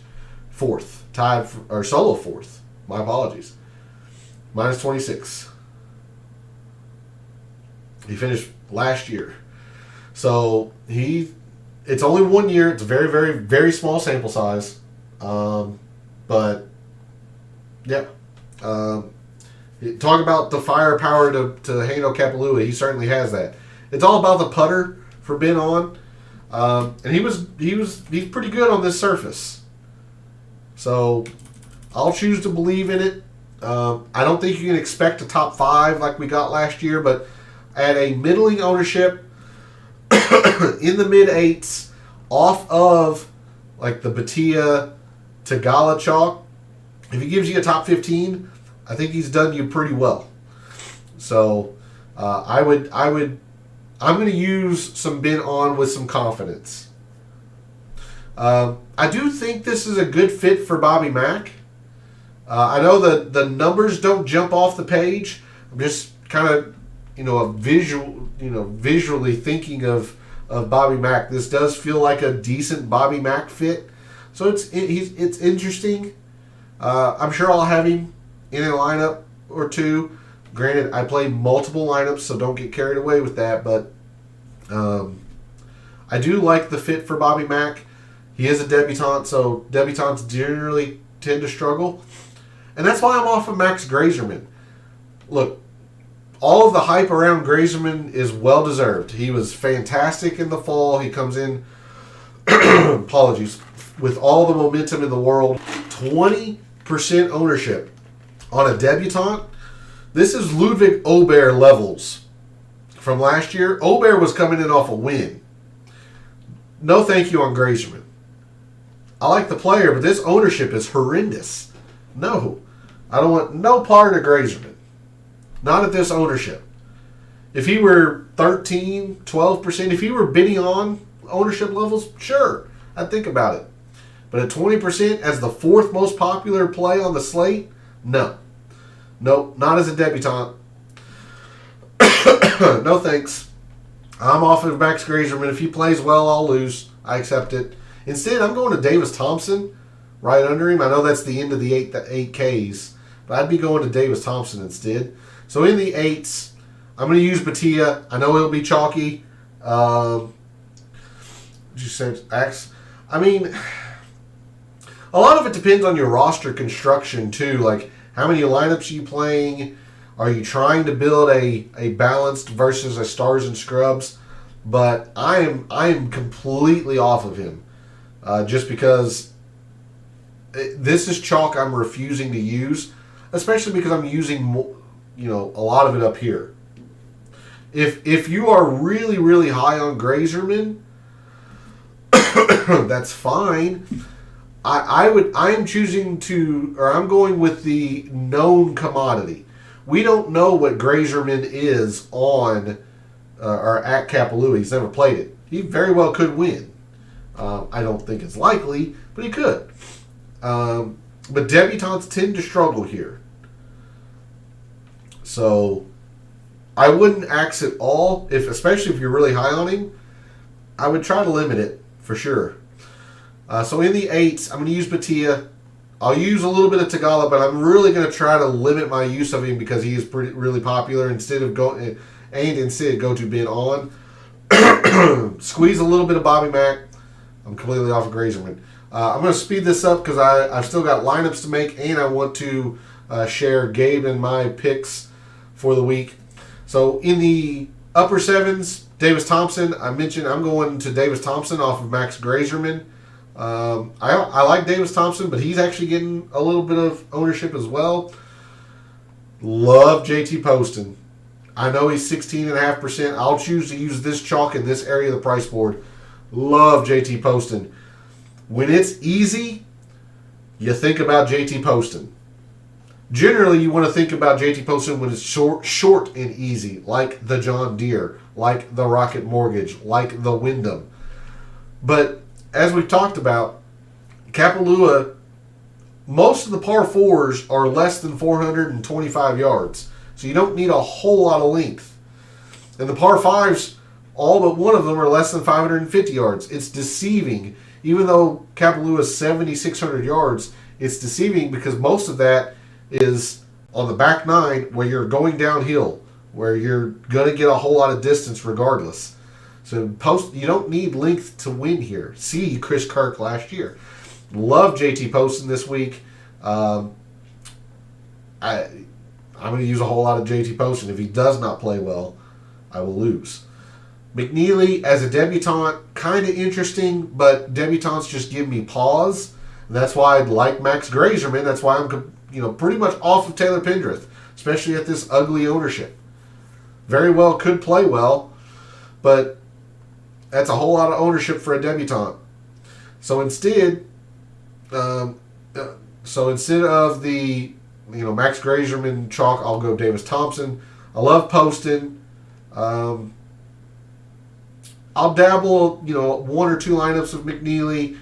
4th, tied or solo 4th. My apologies. Minus 26. He finished last year. So it's only 1 year. It's a very, very, very small sample size. But yeah. Talk about the firepower to handle Kapalua. He certainly has that. It's all about the putter for Ben On. And he's pretty good on this surface. So I'll choose to believe in it. I don't think you can expect a top 5 like we got last year, but at a middling ownership in the mid-8s, off of like the Bhatia Tagala chalk, if he gives you a top 15, I think he's done you pretty well. So I'm going to use some Ben On with some confidence. I do think this is a good fit for Bobby Mack. I know that the numbers don't jump off the page. I'm just kind of, visually thinking of Bobby Mack. This does feel like a decent Bobby Mack fit. So it's interesting. I'm sure I'll have him in a lineup or two. Granted, I play multiple lineups, so don't get carried away with that. But I do like the fit for Bobby Mack. He is a debutant, so debutants generally tend to struggle. And that's why I'm off of Max Grazerman. Look, all of the hype around Grazerman is well-deserved. He was fantastic in the fall. He comes in, apologies, with all the momentum in the world. 20% ownership on a debutant. This is Ludwig Aubert levels from last year. Aubert was coming in off a win. No thank you on Grazerman. I like the player, but this ownership is horrendous. No. I don't want no part of Grazerman. Not at this ownership. If he were 13, 12%, if he were bidding on ownership levels, sure, I'd think about it. But at 20% as the 4th most popular play on the slate, no. Nope, not as a debutante. No thanks. I'm off of Max Grazerman. If he plays well, I'll lose. I accept it. Instead, I'm going to Davis Thompson right under him. I know that's the end of the 8Ks, but I'd be going to Davis Thompson instead. So in the 8s, I'm going to use Batia. I know it'll be chalky. You said X. I mean, a lot of it depends on your roster construction too. Like, how many lineups are you playing? Are you trying to build a balanced versus a stars and scrubs? But I am completely off of him, just because this is chalk I'm refusing to use, especially because I'm using a lot of it up here. If you are really, really high on Grazerman, that's fine. I'm going with the known commodity. We don't know what Grazerman is on or at Kapalua. He's never played it. He very well could win. I don't think it's likely, but he could. But debutantes tend to struggle here. So I wouldn't axe it all, especially if you're really high on him. I would try to limit it for sure. So in the 8s, I'm going to use Batia. I'll use a little bit of Tagala, but I'm really going to try to limit my use of him because he is really popular. Instead go to Ben on. Squeeze a little bit of Bobby Mack. I'm completely off of Grazerman. I'm going to speed this up because I've still got lineups to make, and I want to share Gabe and my picks for the week. So in the upper 7s, Davis Thompson. I mentioned I'm going to Davis Thompson off of Max Grazerman. I like Davis Thompson, but he's actually getting a little bit of ownership as well. Love JT Poston. I know he's 16.5%. I'll choose to use this chalk in this area of the price board. Love JT Poston. When it's easy, you think about JT Poston. Generally, you want to think about JT Poston when it's short and easy, like the John Deere, like the Rocket Mortgage, like the Wyndham. But as we've talked about, Kapalua, most of the par 4s are less than 425 yards. So you don't need a whole lot of length. And the par 5s, all but one of them are less than 550 yards. It's deceiving. Even though Kapalua is 7,600 yards, it's deceiving because most of that is on the back 9 where you're going downhill, where you're going to get a whole lot of distance regardless. So you don't need length to win here. See Chris Kirk last year. Love JT Poston this week. I'm going to use a whole lot of JT Poston. If he does not play well, I will lose. McNeely as a debutante, kind of interesting, but debutantes just give me pause. That's why I like Max Grazerman. That's why I'm pretty much off of Taylor Pendrith, especially at this ugly ownership. Very well could play well, but that's a whole lot of ownership for a debutante. So instead of the Max Grazerman chalk, I'll go Davis Thompson. I love Poston. I'll dabble, one or two lineups of McNeely.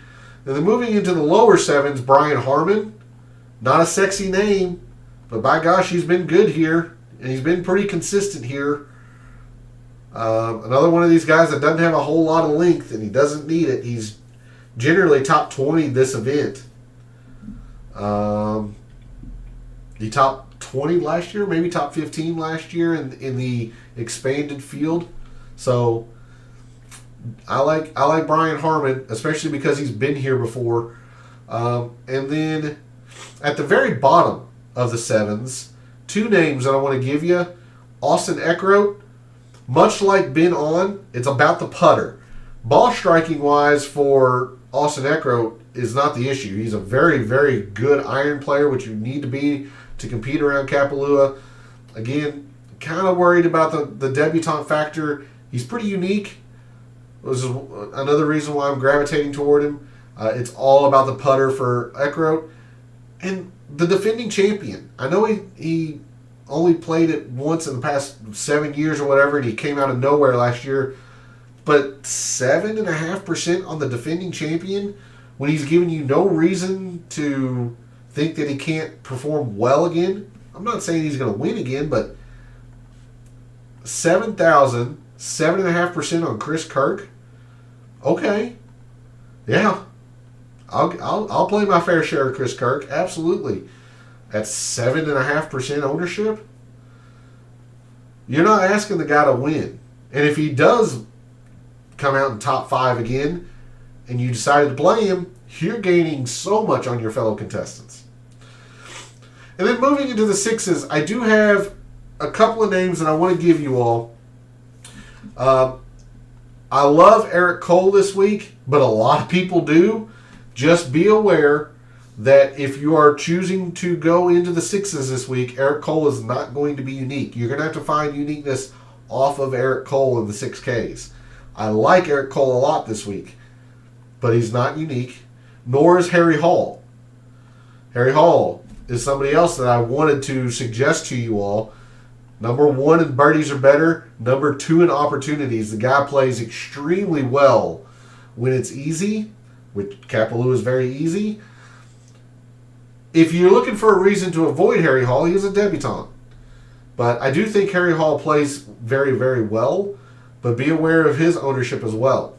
And then moving into the lower 7s, Brian Harmon. Not a sexy name, but by gosh, he's been good here. And he's been pretty consistent here. Another one of these guys that doesn't have a whole lot of length, and he doesn't need it. He's generally top 20 this event. He top 20 last year, maybe top 15 last year in the expanded field. So I like Brian Harmon, especially because he's been here before. And then at the very bottom of the 7s, two names that I want to give you. Austin Eckroat, much like Ben On, it's about the putter. Ball striking wise for Austin Eckroat is not the issue. He's a very, very good iron player, which you need to be to compete around Kapalua. Again, kind of worried about the debutante factor. He's pretty unique. This is another reason why I'm gravitating toward him. It's all about the putter for Eckroat. And the defending champion. I know he only played it once in the past 7 years or whatever, and he came out of nowhere last year. But 7.5% on the defending champion when he's giving you no reason to think that he can't perform well again. I'm not saying he's going to win again, but 7.5% on Chris Kirk. Okay, yeah, I'll play my fair share of Chris Kirk. Absolutely, at 7.5% ownership. You're not asking the guy to win. And if he does come out in top 5 again, and you decided to play him, you're gaining so much on your fellow contestants. And then moving into the 6s, I do have a couple of names that I want to give you all. I love Eric Cole this week, but a lot of people do. Just be aware that if you are choosing to go into the 6s this week, Eric Cole is not going to be unique. You're going to have to find uniqueness off of Eric Cole in the 6Ks. I like Eric Cole a lot this week, but he's not unique, nor is Harry Hall. Harry Hall is somebody else that I wanted to suggest to you all. Number 1 in birdies or better. Number 2 in opportunities. The guy plays extremely well when it's easy, which Kapalua is very easy. If you're looking for a reason to avoid Harry Hall, he is a debutant. But I do think Harry Hall plays very, very well, but be aware of his ownership as well.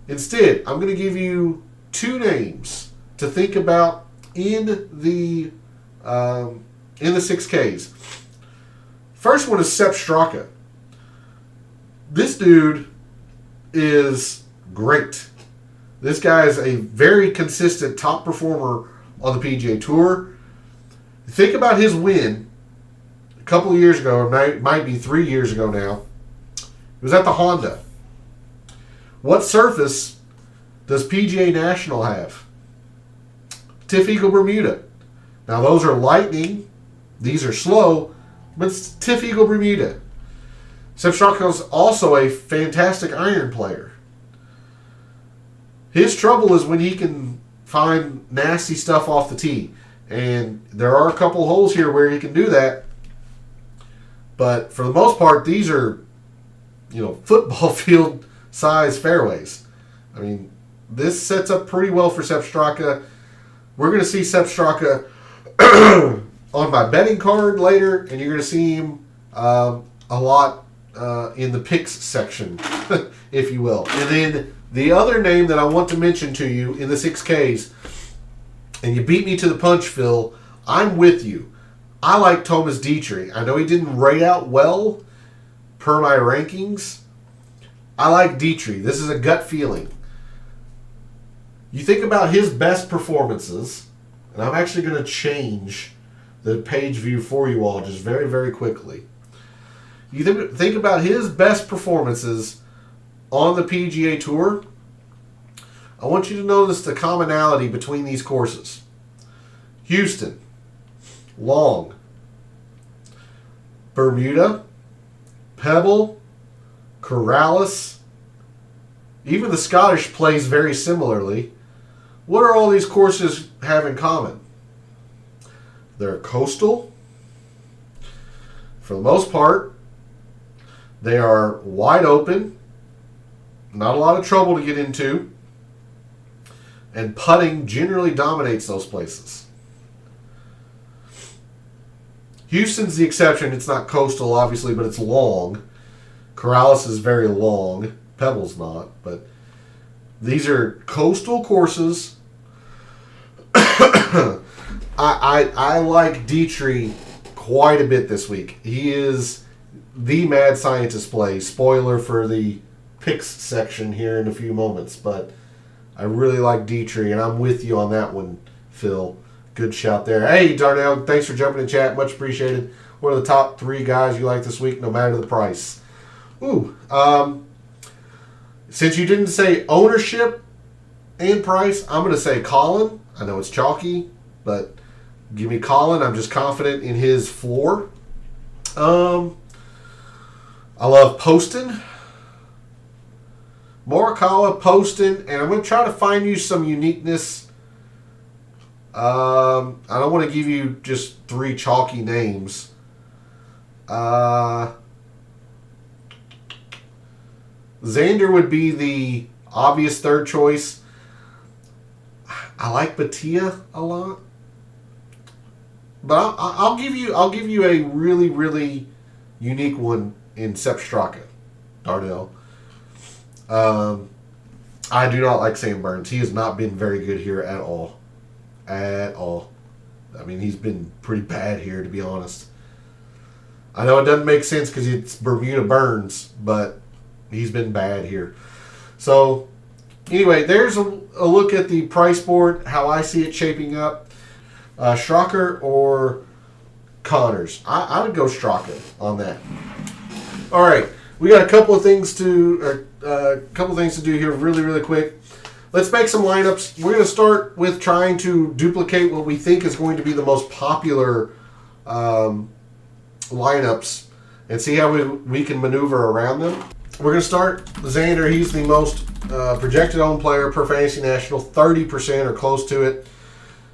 Instead, I'm going to give you 2 names to think about in the 6Ks. First one is Sepp Straka. This dude is great. This guy is a very consistent top performer on the PGA Tour. Think about his win a couple of years ago, or might be 3 years ago now. It was at the Honda. What surface does PGA National have? Tiff Eagle Bermuda. Now those are lightning. These are slow, but it's Tiff Eagle Bermuda. Sepp Straka is also a fantastic iron player. His trouble is when he can find nasty stuff off the tee. And there are a couple holes here where he can do that. But for the most part, these are, football field size fairways. I mean, this sets up pretty well for Sepp Straka. We're going to see Sepp Straka on my betting card later, and you're going to see him a lot in the picks section, if you will. And then the other name that I want to mention to you in the 6Ks, and you beat me to the punch, Phil, I'm with you. I like Thomas Dietrich. I know he didn't rate out well per my rankings. I like Dietrich. This is a gut feeling. You think about his best performances, and I'm actually going to change the page view for you all just very, very quickly. You think about his best performances on the PGA Tour. I want you to notice the commonality between these courses. Houston, long. Bermuda, Pebble, Corrales. Even the Scottish plays very similarly. What are all these courses have in common? They're coastal. For the most part, they are wide open. Not a lot of trouble to get into. And putting generally dominates those places. Houston's the exception. It's not coastal, obviously, but it's long. Corrales is very long. Pebble's not, but these are coastal courses. I like Dietrich quite a bit this week. He is the mad scientist play. Spoiler for the picks section here in a few moments, but I really like Dietrich, and I'm with you on that one, Phil. Good shout there. Hey, Darnell, thanks for jumping in chat. Much appreciated. What are the top 3 guys you like this week, no matter the price? Since you didn't say ownership and price, I'm going to say Colin. I know it's chalky, but give me Colin. I'm just confident in his floor. I love Poston. Morikawa, Poston, and I'm going to try to find you some uniqueness. I don't want to give you just 3 chalky names. Xander would be the obvious third choice. I like Batia a lot, but I'll give you a really, really unique one in Sepp Straka, Darnell. I do not like Sam Burns. He has not been very good here at all. At all. I mean, he's been pretty bad here, to be honest. I know it doesn't make sense because it's Bermuda Burns, but he's been bad here. So anyway, there's a look at the price board, how I see it shaping up. Straka or Connors? I would go Straka on that. All right, we got a couple of things to do here, really quick. Let's make some lineups. We're going to start with trying to duplicate what we think is going to be the most popular lineups and see how we can maneuver around them. We're going to start Xander. He's the most projected owned player per Fantasy National, 30% or close to it.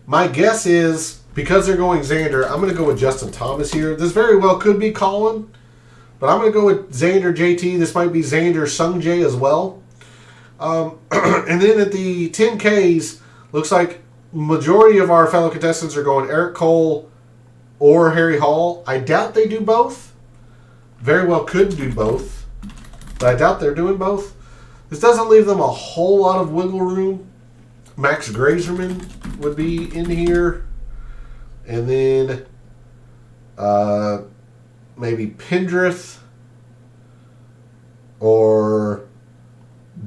My guess is, because they're going Xander, I'm going to go with Justin Thomas here. This very well could be Colin, but I'm going to go with Xander JT. This might be Xander Sungjae as well. And then at the 10Ks, looks like majority of our fellow contestants are going Eric Cole or Harry Hall. I doubt they do both. Very well could do both, but I doubt they're doing both. This doesn't leave them a whole lot of wiggle room. Max Grazerman would be in here. And then maybe Pendrith or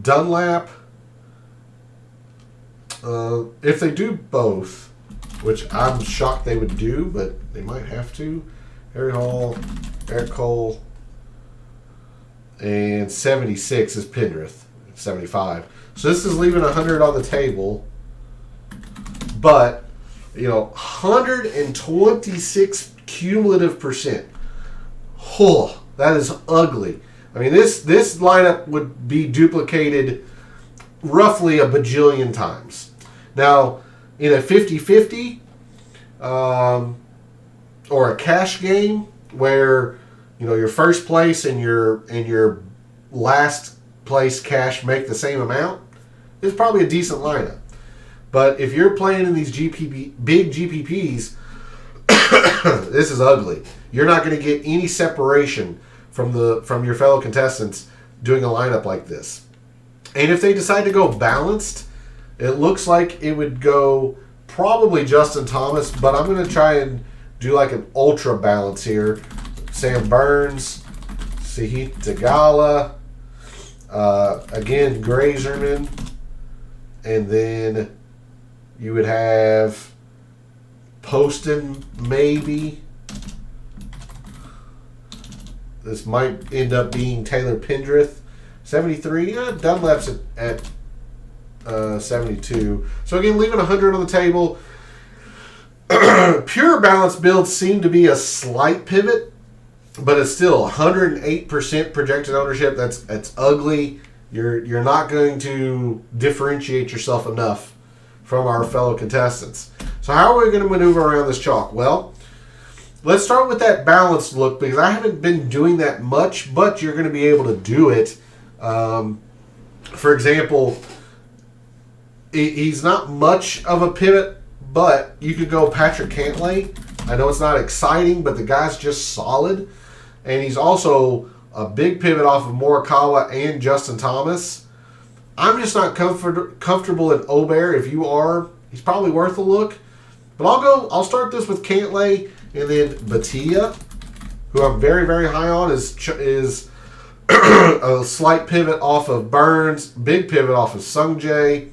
Dunlap. If they do both, which I'm shocked they would do, but they might have to. Harry Hall, Eric Cole, and 76 is Pendrith, 75. So this is leaving 100 on the table, but 126 cumulative percent. Oh, that is ugly. I mean, this lineup would be duplicated roughly a bajillion times. Now, in a 50-50 or a cash game where your first place and your last place cash make the same amount, it's probably a decent lineup. But if you're playing in these big GPPs, this is ugly. You're not going to get any separation from your fellow contestants doing a lineup like this. And if they decide to go balanced, it looks like it would go probably Justin Thomas, but I'm going to try and do like an ultra balance here. Sam Burns, Sahith Theegala, again Grazerman, and then you would have Poston maybe. This might end up being Taylor Pendrith. 73. Dunlap's at 72. So again, leaving 100 on the table. Pure balance builds seem to be a slight pivot, but it's still 108% projected ownership. That's ugly. You're not going to differentiate yourself enough from our fellow contestants. So how are we going to maneuver around this chalk? Well, let's start with that balanced look, because I haven't been doing that much, but you're going to be able to do it. For example, he's not much of a pivot, but you could go Patrick Cantlay. I know it's not exciting, but the guy's just solid. And he's also a big pivot off of Morikawa and Justin Thomas. I'm just not comfortable in Obear. If you are, he's probably worth a look. But I'll start this with Cantlay, and then Batia, who I'm very, very high on, is a slight pivot off of Burns, big pivot off of Sungjae.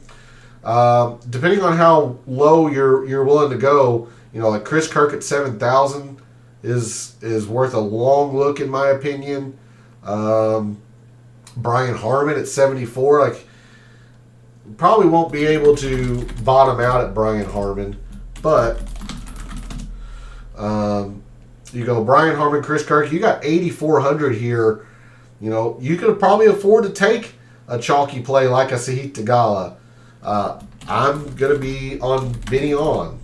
Depending on how low you're willing to go, like Chris Kirk at 7,000 is worth a long look in my opinion. Brian Harman at 74, probably won't be able to bottom out at Brian Harman, but you go Brian Harman, Chris Kirk, you got 8,400 here. You could probably afford to take a chalky play like a Sahith Theegala. I'm going to be on Benny On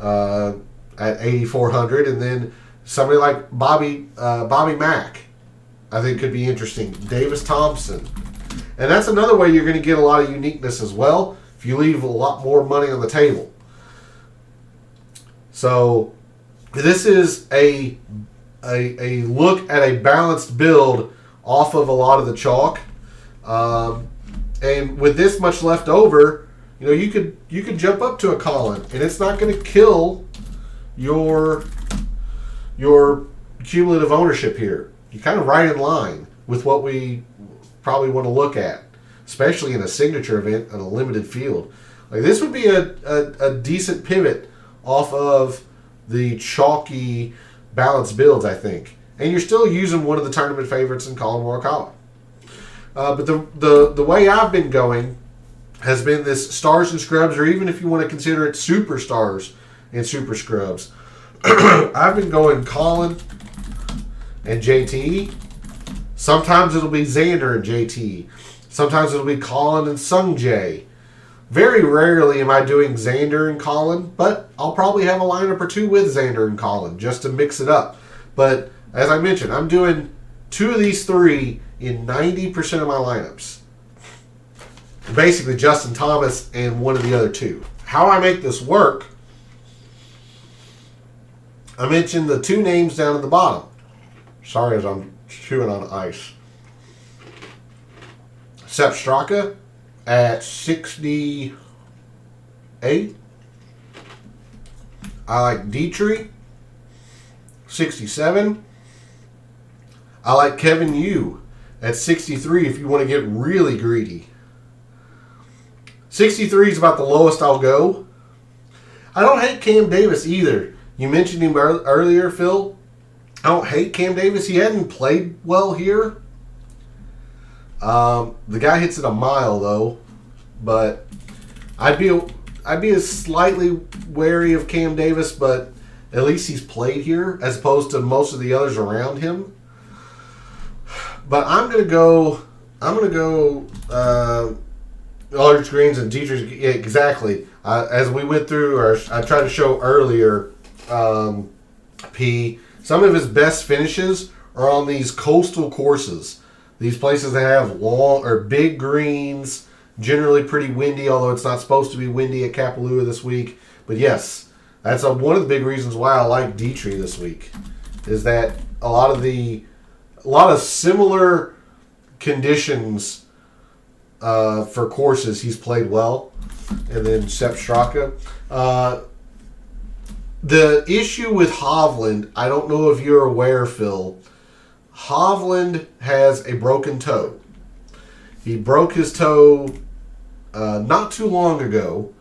at 8,400, and then somebody like Bobby Mack, I think could be interesting. Davis Thompson. And that's another way you're going to get a lot of uniqueness as well, if you leave a lot more money on the table. So this is a look at a balanced build off of a lot of the chalk. And with this much left over, you could jump up to a Colin, and it's not going to kill your your cumulative ownership here. You're kind of right in line with what we probably want to look at, especially in a signature event and a limited field. Like this would be a decent pivot off of the chalky balanced builds, I think. And you're still using one of the tournament favorites in Colin Morikawa. But the way I've been going has been this stars and scrubs, or even if you want to consider it superstars and super scrubs. I've been going Colin and JT. Sometimes it'll be Xander and JT. Sometimes it'll be Colin and Sung Jae. Very rarely am I doing Xander and Colin, but I'll probably have a lineup or two with Xander and Colin just to mix it up. But as I mentioned, I'm doing 2 of these 3 in 90% of my lineups. Basically Justin Thomas and one of the other 2. How I make this work, I mentioned the 2 names down at the bottom. Sorry as I'm chewing on ice. Sepp Straka at 68. I like Dietrich, 67. I like Kevin Yu at 63 if you want to get really greedy. 63 is about the lowest I'll go. I don't hate Cam Davis either. You mentioned him earlier, Phil. I don't hate Cam Davis. He hadn't played well here. The guy hits it a mile though, but I'd be slightly wary of Cam Davis, but at least he's played here as opposed to most of the others around him. But I'm gonna go Aldrich Greens and Dietrich. Yeah, exactly. As we went through, or I tried to show earlier, some of his best finishes are on these coastal courses. These places that have long or big greens, generally pretty windy, although it's not supposed to be windy at Kapalua this week. But yes, that's one of the big reasons why I like Dietrich this week, is that a lot of similar conditions for courses he's played well. And then Sepp Straka. The issue with Hovland, I don't know if you're aware, Phil. Hovland has a broken toe. He broke his toe not too long ago.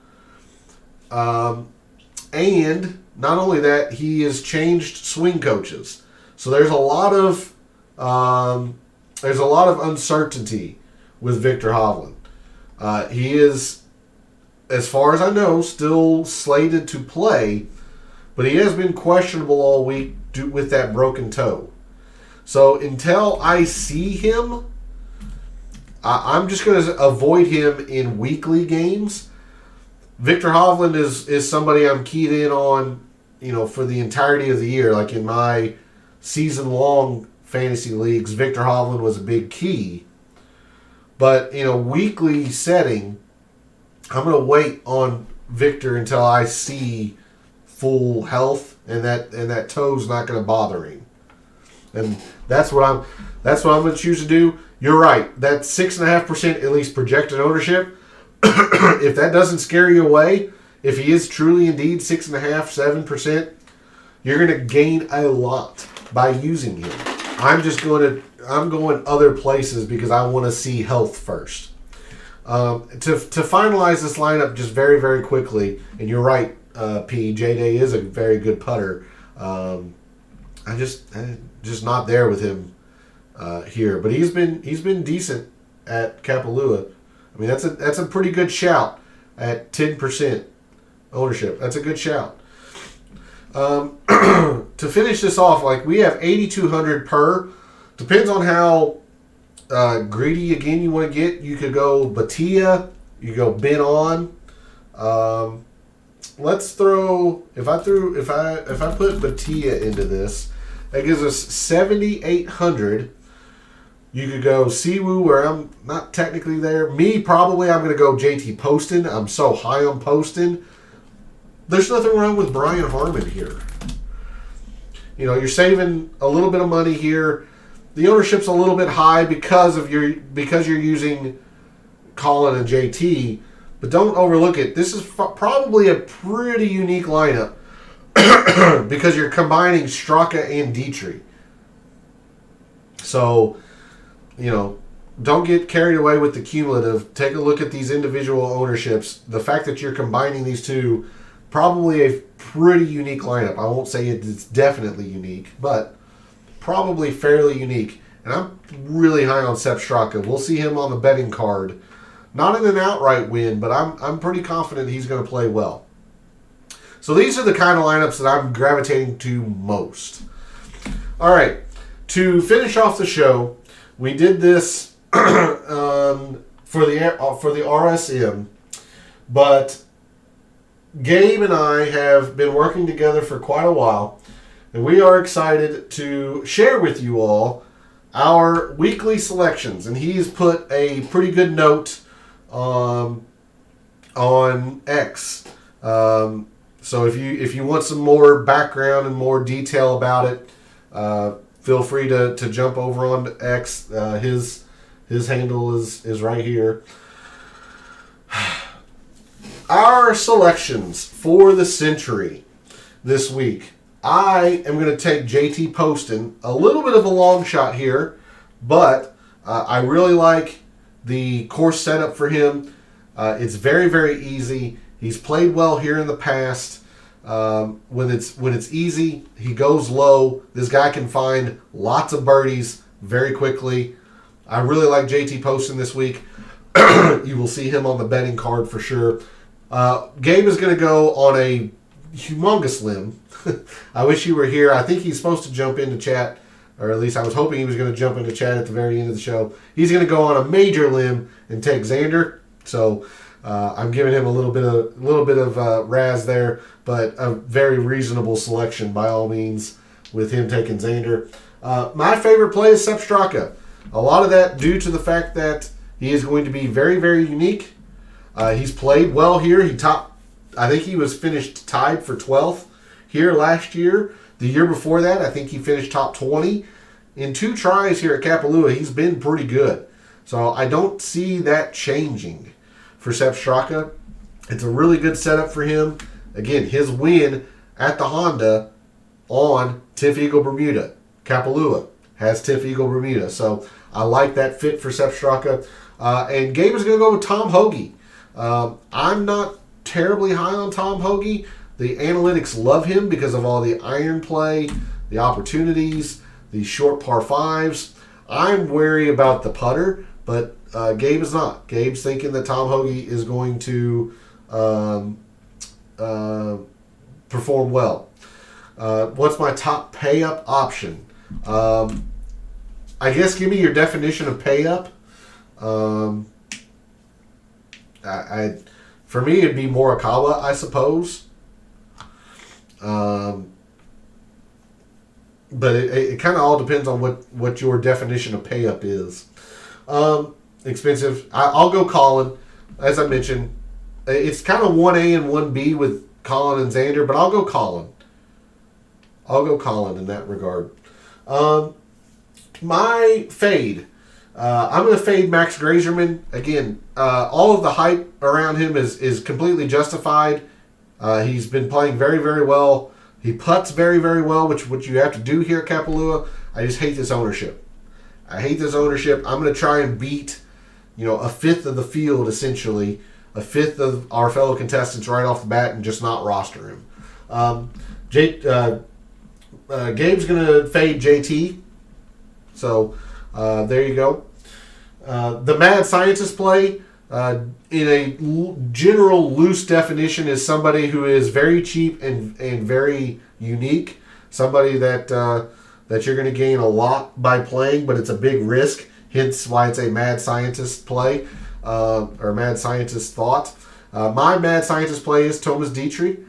And not only that, he has changed swing coaches. So there's a lot of uncertainty with Victor Hovland. He is, as far as I know, still slated to play, but he has been questionable all week with that broken toe. So until I see him, I'm just going to avoid him in weekly games. Victor Hovland is somebody I'm keyed in on, for the entirety of the year. Like in my season-long fantasy leagues, Victor Hovland was a big key. But in a weekly setting, I'm going to wait on Victor until I see full health and that toe's not going to bother him. And that's what I'm going to choose to do. You're right. That 6.5% at least projected ownership. If that doesn't scare you away, if he is truly indeed 6.5%, 7%, you're going to gain a lot by using him. I'm going other places because I want to see health first. To finalize this lineup just very, very quickly, and you're right, J-Day is a very good putter. I'm just not there with him here, but he's been decent at Kapalua. I mean, that's a pretty good shout at 10% ownership. That's a good shout. To finish this off, like we have 8,200 per. Depends on how greedy again you want to get. You could go Batia. You could go Ben on. Let's throw if I put Batia into this, that gives us 7,800. You could go Siwoo, where I'm not technically there. I'm going to go JT Poston. I'm so high on Poston. There's nothing wrong with Brian Harmon here. You're saving a little bit of money here. The ownership's a little bit high because you're using Colin and JT, but don't overlook it. This is probably a pretty unique lineup because you're combining Straka and Dietrich. So, don't get carried away with the cumulative. Take a look at these individual ownerships. The fact that you're combining these two, probably a pretty unique lineup. I won't say it's definitely unique, but probably fairly unique. And I'm really high on Sepp Straka. We'll see him on the betting card. Not in an outright win, but I'm pretty confident he's going to play well. So these are the kind of lineups that I'm gravitating to most. All right. To finish off the show, we did this for the RSM, but Gabe and I have been working together for quite a while, and we are excited to share with you all our weekly selections. And he's put a pretty good note on X. So if you want some more background and more detail about it, feel free to jump over on X. His handle is right here. Our selections for the Sentry this week. I am going to take JT Poston. A little bit of a long shot here, but I really like the course setup for him. It's very, very easy. He's played well here in the past. When it's easy, he goes low. This guy can find lots of birdies very quickly. I really like JT Poston this week. You will see him on the betting card for sure. Gabe is going to go on a humongous limb. I wish you were here. I think he's supposed to jump into chat, or at least I was hoping he was going to jump into chat at the very end of the show. He's going to go on a major limb and take Xander. So I'm giving him a little bit of razz there, but a very reasonable selection by all means with him taking Xander. My favorite play is Sepp Straka. A lot of that due to the fact that he is going to be very, very unique. He's played well here. I think he was finished tied for 12th here last year. The year before that, I think he finished top 20. In 2 tries here at Kapalua, he's been pretty good. So I don't see that changing for Sepp Straka. It's a really good setup for him. Again, his win at the Honda on Tiff Eagle Bermuda. Kapalua has Tiff Eagle Bermuda. So I like that fit for Sepp Straka. And Gabe is going to go with Tom Hoge. I'm not terribly high on Tom Hoge. The analytics love him because of all the iron play, the opportunities, the short par 5s. I'm wary about the putter, but Gabe is not. Gabe's thinking that Tom Hoge is going to perform well. What's my top pay-up option? I guess give me your definition of pay-up. For me, it'd be Morikawa, I suppose. But it kind of all depends on what your definition of pay-up is. Expensive. I'll go Colin. As I mentioned, it's kind of 1A and 1B with Colin and Xander, but I'll go Colin. I'll go Colin in that regard. My fade. I'm going to fade Max Grazerman. Again, all of the hype around him is completely justified. He's been playing very, very well. He putts very, very well, which you have to do here at Kapalua. I just hate this ownership. I'm going to try and beat, a fifth of the field, essentially, a fifth of our fellow contestants right off the bat and just not roster him. Gabe's going to fade JT. So there you go. The mad scientist play, in a general loose definition, is somebody who is very cheap and very unique. Somebody that you're going to gain a lot by playing, but it's a big risk. Hence why it's a mad scientist play, or mad scientist thought. My mad scientist play is Thomas Dietrich.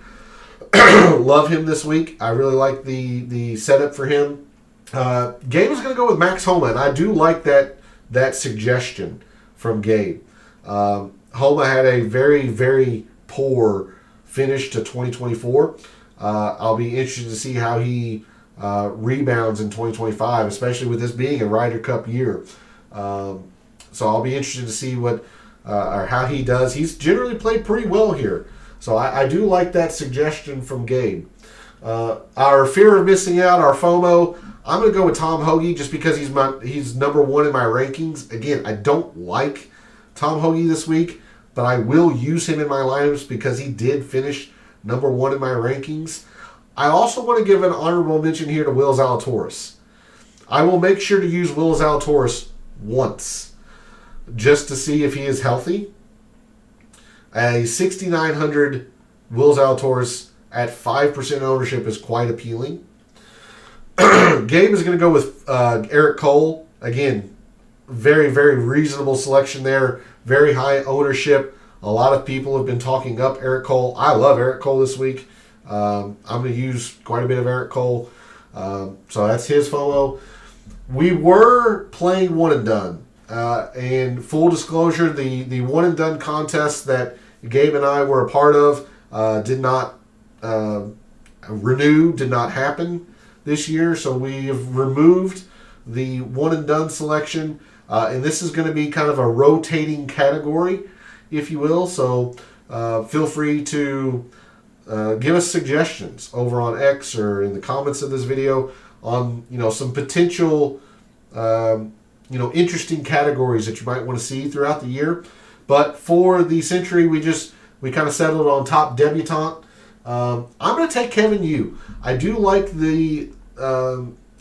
Love him this week. I really like the setup for him. Gabe is going to go with Max Homa, and I do like that suggestion from Gabe. Homa had a very, very poor finish to 2024. I'll be interested to see how he rebounds in 2025, especially with this being a Ryder Cup year. So I'll be interested to see or how he does. He's generally played pretty well here. So I do like that suggestion from Gabe. Our fear of missing out, our FOMO, I'm going to go with Tom Hoagie just because he's number one in my rankings. Again, I don't like Tom Hoagie this week, but I will use him in my lineups because he did finish number one in my rankings. I also want to give an honorable mention here to Will Zalatoris. I will make sure to use Will Zalatoris once just to see if he is healthy. A 6,900 Will Zalatoris at 5% ownership is quite appealing. Gabe is going to go with Eric Cole. Again, very, very reasonable selection there. Very high ownership. A lot of people have been talking up Eric Cole. I love Eric Cole this week. I'm going to use quite a bit of Eric Cole. So that's his FOMO. We were playing one and done. And full disclosure, the one and done contest that Gabe and I were a part of did not renew, did not happen this year. So we have removed the one and done selection. And this is going to be kind of a rotating category, if you will. So feel free to give us suggestions over on X or in the comments of this video on some potential interesting categories that you might want to see throughout the year. But for the Sentry, we kind of settled on top debutante. I'm going to take Kevin Yu. I do like the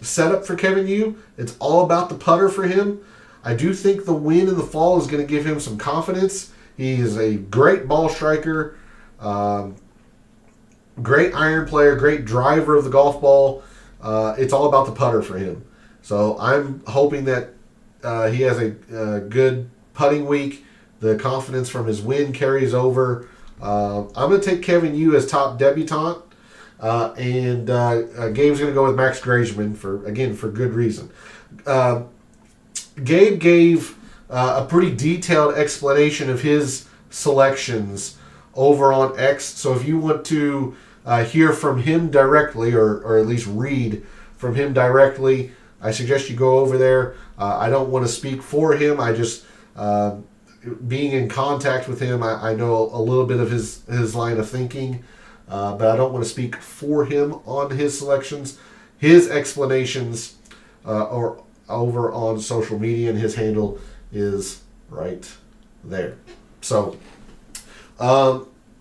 setup for Kevin Yu. It's all about the putter for him. I do think the win in the fall is going to give him some confidence. He is a great ball striker, great iron player, great driver of the golf ball. It's all about the putter for him. So I'm hoping that he has a good putting week. The confidence from his win carries over. I'm going to take Kevin Yu as top debutante. And Gabe's going to go with Max Grageman for good reason. Gabe gave a pretty detailed explanation of his selections over on X. So if you want to hear from him directly, or at least read from him directly, I suggest you go over there. I don't want to speak for him. I just, being in contact with him, I know a little bit of his line of thinking, but I don't want to speak for him on his selections. His explanations are over on social media, and his handle is right there. So,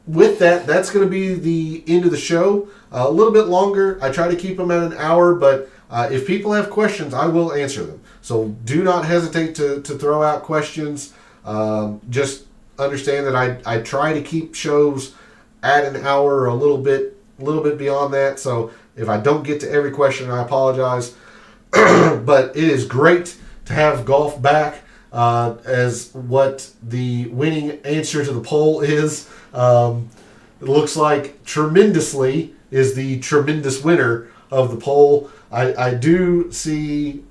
with that, that's going to be the end of the show. A little bit longer. I try to keep them at an hour, but if people have questions, I will answer them. So do not hesitate to throw out questions. Just understand that I try to keep shows at an hour or a little bit beyond that. So if I don't get to every question, I apologize. But it is great to have golf back, as what the winning answer to the poll is. It looks like tremendously is the tremendous winner of the poll. I do see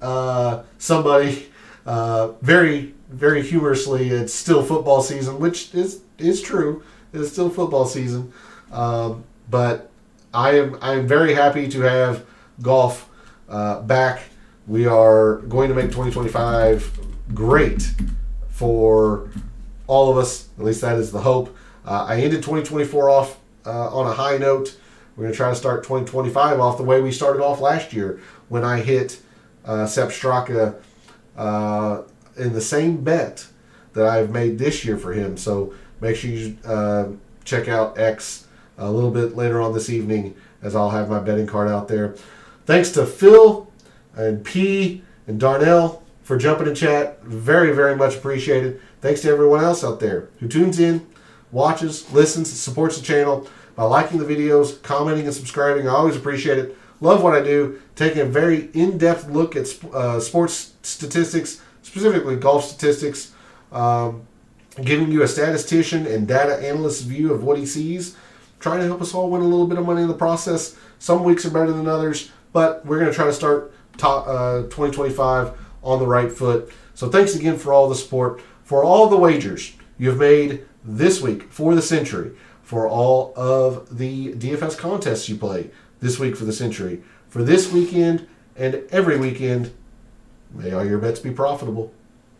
somebody very, very humorously, it's still football season, which is true. It's still football season. But I am very happy to have golf back. We are going to make 2025 great for all of us. At least that is the hope. I ended 2024 off on a high note. We're going to try to start 2025 off the way we started off last year when I hit Sepp Straka in the same bet that I've made this year for him. So make sure you check out X a little bit later on this evening, as I'll have my betting card out there. Thanks to Phil and P and Darnell for jumping in chat. Very, very much appreciated. Thanks to everyone else out there who tunes in, watches, listens, supports the channel by liking the videos, commenting, and subscribing. I always appreciate it. Love what I do. Taking a very in-depth look at sports statistics, specifically golf statistics, giving you a statistician and data analyst's view of what he sees, trying to help us all win a little bit of money in the process. Some weeks are better than others, but we're going to try to start 2025 on the right foot. So thanks again for all the support, for all the wagers you've made this week for the Sentry, for all of the DFS contests you play this week for the Sentry, for this weekend and every weekend. May all your bets be profitable.